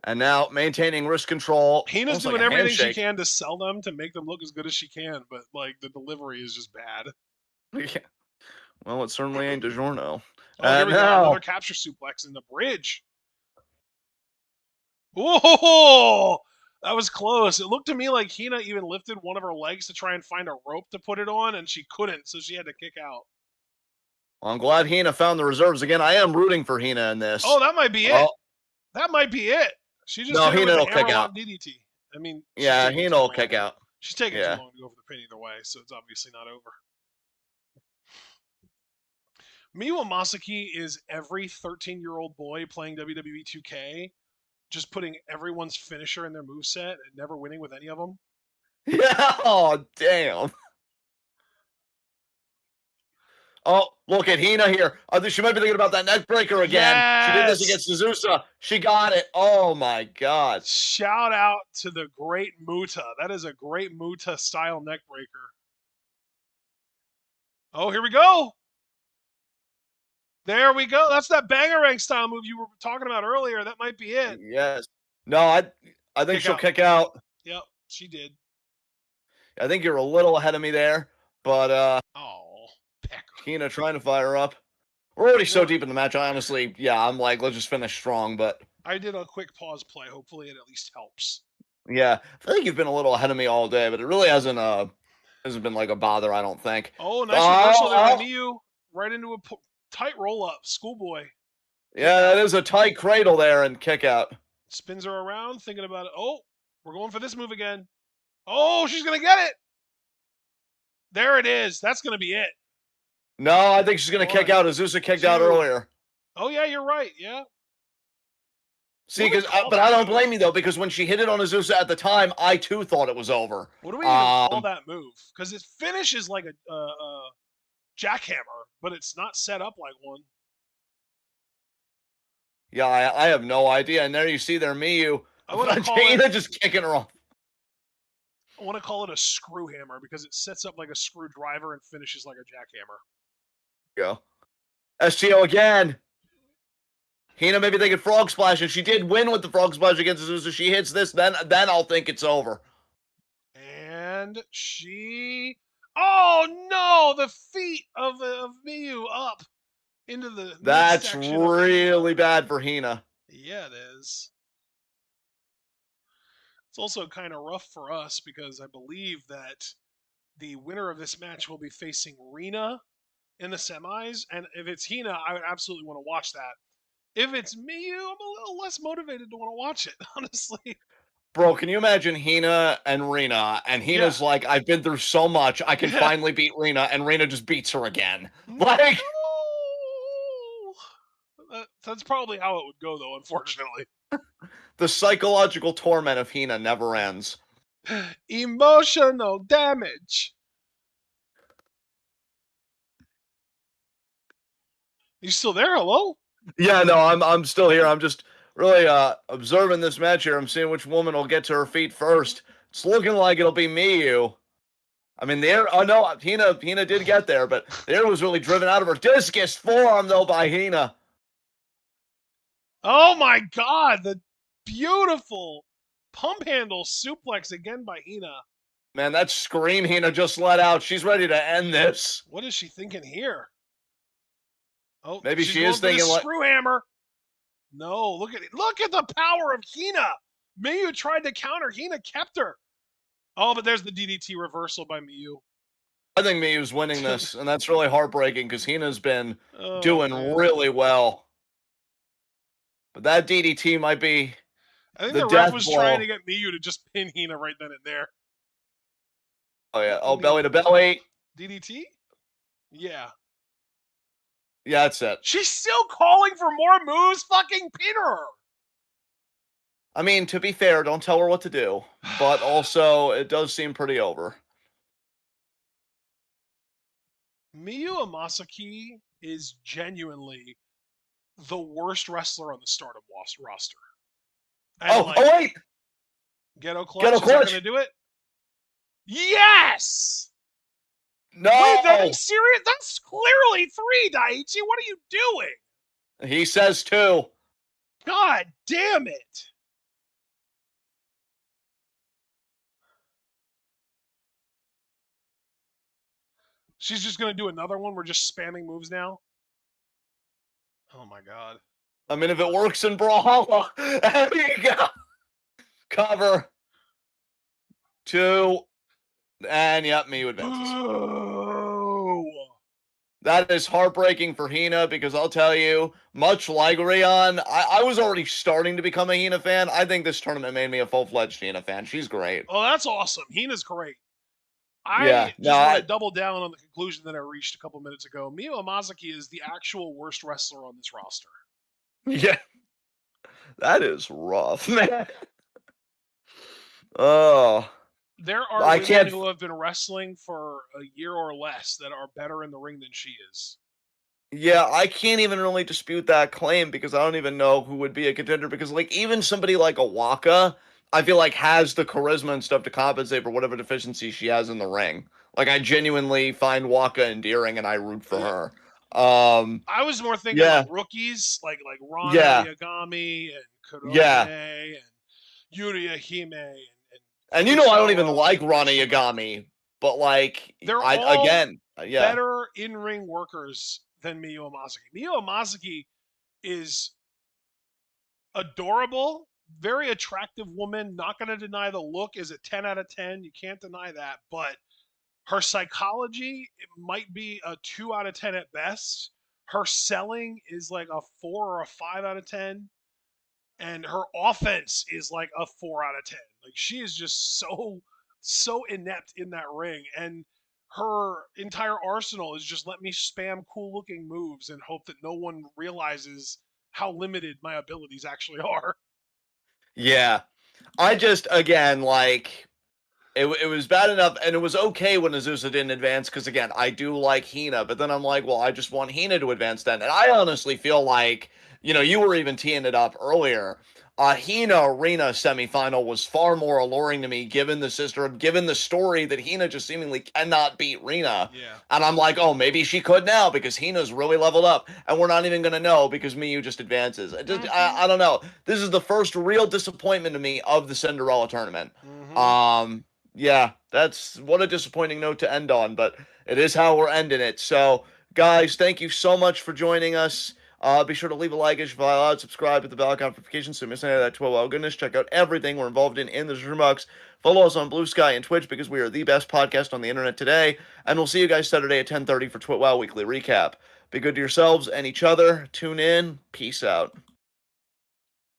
And now maintaining wrist control, Hina's almost like doing a everything she handshake. can to sell them to make them look as good as she can, but like the delivery is just bad. Yeah. Well, it certainly ain't DiGiorno. Oh, here we go. Now, Another capture suplex in the bridge. Whoa! That was close. It looked to me like Hina even lifted one of her legs to try and find a rope to put it on, and she couldn't, so she had to kick out. I'm glad Hina found the reserves again. I am rooting for Hina in this. Oh, that might be it. Oh, That might be it. She just no, hit her with Hina the will kick out. hammerlock DDT. I mean, she's Yeah, taking Hina too will long. kick out. She's taking too Yeah. long to go for the pin either way, so it's obviously not over. Miwa Masaki is every 13-year-old boy playing WWE 2K, just putting everyone's finisher in their moveset and never winning with any of them. Yeah. Oh, damn. Oh, look at Hina here. She might be thinking about that neck breaker again. She did this Yes! against Suzusa. She got it. Oh my God. Shout out to the great Muta. That is a great Muta style neck breaker. Oh, here we go. There we go. That's that bangerang style move you were talking about earlier. That might be it. Yes. No, I think Kick she'll out. kick out. Yep, she did. I think you're a little ahead of me there, but Oh, pecker. Hina trying to fire up. We're already You so know, deep in the match. I honestly, yeah, I'm like, let's just finish strong. But I did a quick pause play. Hopefully, it at least helps. yeah, I feel like you've been a little ahead of me all day, but it really hasn't been like a bother. I don't think. Oh, nice reversal Oh, there by oh, Miyu. Right into a tight roll up. Schoolboy. Kick yeah, that out. is a tight cradle there and kick out. Spins her around, thinking about it. Oh, we're going for this move again. Oh, she's going to get it. There it is. That's going to be it. No, I think she's gonna kick One, out. Azusa kicked out two. earlier. Oh, yeah, you're right. Yeah. See, What do we because call but I that don't move? blame you though, because when she hit it on Azusa at the time, I too thought it was over. What do we even call that move? Because its finish is like a jackhammer, but it's not set up like one. Yeah, I have no idea. And there you see there, Miyu, I want to call it. Tina just kicking her off. I want to call it a screw hammer because it sets up like a screwdriver and finishes like a jackhammer. Go. STO again. Hina maybe thinking frog splash, and she did win with the frog splash against Azusa. She hits this, then I'll think it's over. And she. Oh no! The feet of Miyu up into the That's midsection of Hina. really bad for Hina. Yeah, it is. It's also kind of rough for us because I believe that the winner of this match will be facing Rina in the semis. And if it's Hina, I would absolutely want to watch that. If it's Miyu, I'm a little less motivated to want to watch it, honestly. Bro, can you imagine Hina and Rina? And Yeah. Hina's like, I've been through so much, I can Yeah. finally beat Rina, and Rina just beats her again. No! Like, That's probably how it would go, though, unfortunately. the psychological torment of Hina never ends. Emotional damage. You still there? Hello? Yeah, no, I'm still here. I'm just really observing this match here. I'm seeing which woman will get to her feet first. It's looking like it'll be Miyu. I mean, the air. Oh no, Hina did get there, but the air was really driven out of her. Discus forearm though by Hina. Oh my god, the beautiful pump handle suplex again by Hina. Man, that scream Hina just let out. She's ready to end this. What is she thinking here? Oh, Maybe she's she going is for the thinking like, screw hammer. No, look at it. Look at the power of Hina. Miyu tried to counter. Hina kept her. Oh, but there's the DDT reversal by Miyu. I think Miyu's winning this, and that's really heartbreaking because Hina's been Oh, doing man. really well. But that DDT might be I think the the ref death was trying to blow. get Miyu to just pin Hina right then and there. Oh yeah. Let Oh, me belly to belly. DDT? Yeah. Yeah, that's it. She's still calling for more moves. Fucking pin her. I mean, to be fair, don't tell her what to do, but also it does seem pretty over. Miyu Amasaki is genuinely the worst wrestler on the Stardom roster. And Oh, like, oh wait, Ghetto get a Clutch, is that going to clutch. do it? Yes! Wait, that No, is serious? That's clearly three, Daiichi. What are you doing? he says two. God damn it. She's just going to do another one. We're just spamming moves now. Oh my god. I mean, if it works in Brawlhalla, there you go. Cover two, and yep, Miyu advances. Boo! That is heartbreaking for Hina because I'll tell you, much like Rion, I was already starting to become a Hina fan. I think this tournament made me a full-fledged Hina fan. She's great. Oh, that's awesome. Hina's great. Yeah, I no, just want to double down on the conclusion that I reached a couple minutes ago. Miyu Amasaki is the actual worst wrestler on this roster. yeah, that is rough, man. Oh, There are I women can't. who have been wrestling for a year or less that are better in the ring than she is. Yeah, I can't even really dispute that claim because I don't even know who would be a contender because like even somebody like a Waka, I feel like has the charisma and stuff to compensate for whatever deficiency she has in the ring. Like I genuinely find Waka endearing and I root for her. I was more thinking like Yeah, rookies, like Rana yeah, Miyagami and yeah, Kurone Yuria Hime and And you know I don't even Kurosawa like and Rana Mishima. Yagami, but like They're I all again, yeah. better in-ring workers than Miyu Amasaki. Miyu Amasaki is adorable, very attractive woman. Not going to deny the look is a 10 out of 10. You can't deny that. But her psychology, it might be a 2 out of 10 at best. Her selling is like a 4 or a 5 out of 10. And her offense is like a 4 out of 10. Like she is just so inept in that ring, and her entire arsenal is just let me spam cool looking moves and hope that no one realizes how limited my abilities actually are. Yeah. I just again like it was bad enough, and it was okay when Azusa didn't advance because again, I do like Hina, but then I'm like, well, I just want Hina to advance then, and I honestly feel like you were even teeing it up earlier. Hina Rina semifinal was far more alluring to me, given the sisterhood, given the story that Hina just seemingly cannot beat Rina, Yeah. and I'm like, oh, maybe she could now because Hina's really leveled up, and we're not even gonna know because Miyu just advances. Mm-hmm. I don't know. This is the first real disappointment to me of the Cinderella tournament. Mm-hmm. Um, yeah, that's what a disappointing note to end on, but it is how we're ending it. So, guys, thank you so much for joining us. Be sure to leave a like if you allowed, subscribe with the bell icon notifications so you miss any of that 12 goodness. Check out everything we're involved in the description box. Follow us on Blue Sky and Twitch because we are the best podcast on the internet today. And we'll see you guys Saturday at 10:30 for Twitwell Weekly Recap. Be good to yourselves and each other. Tune in. Peace out.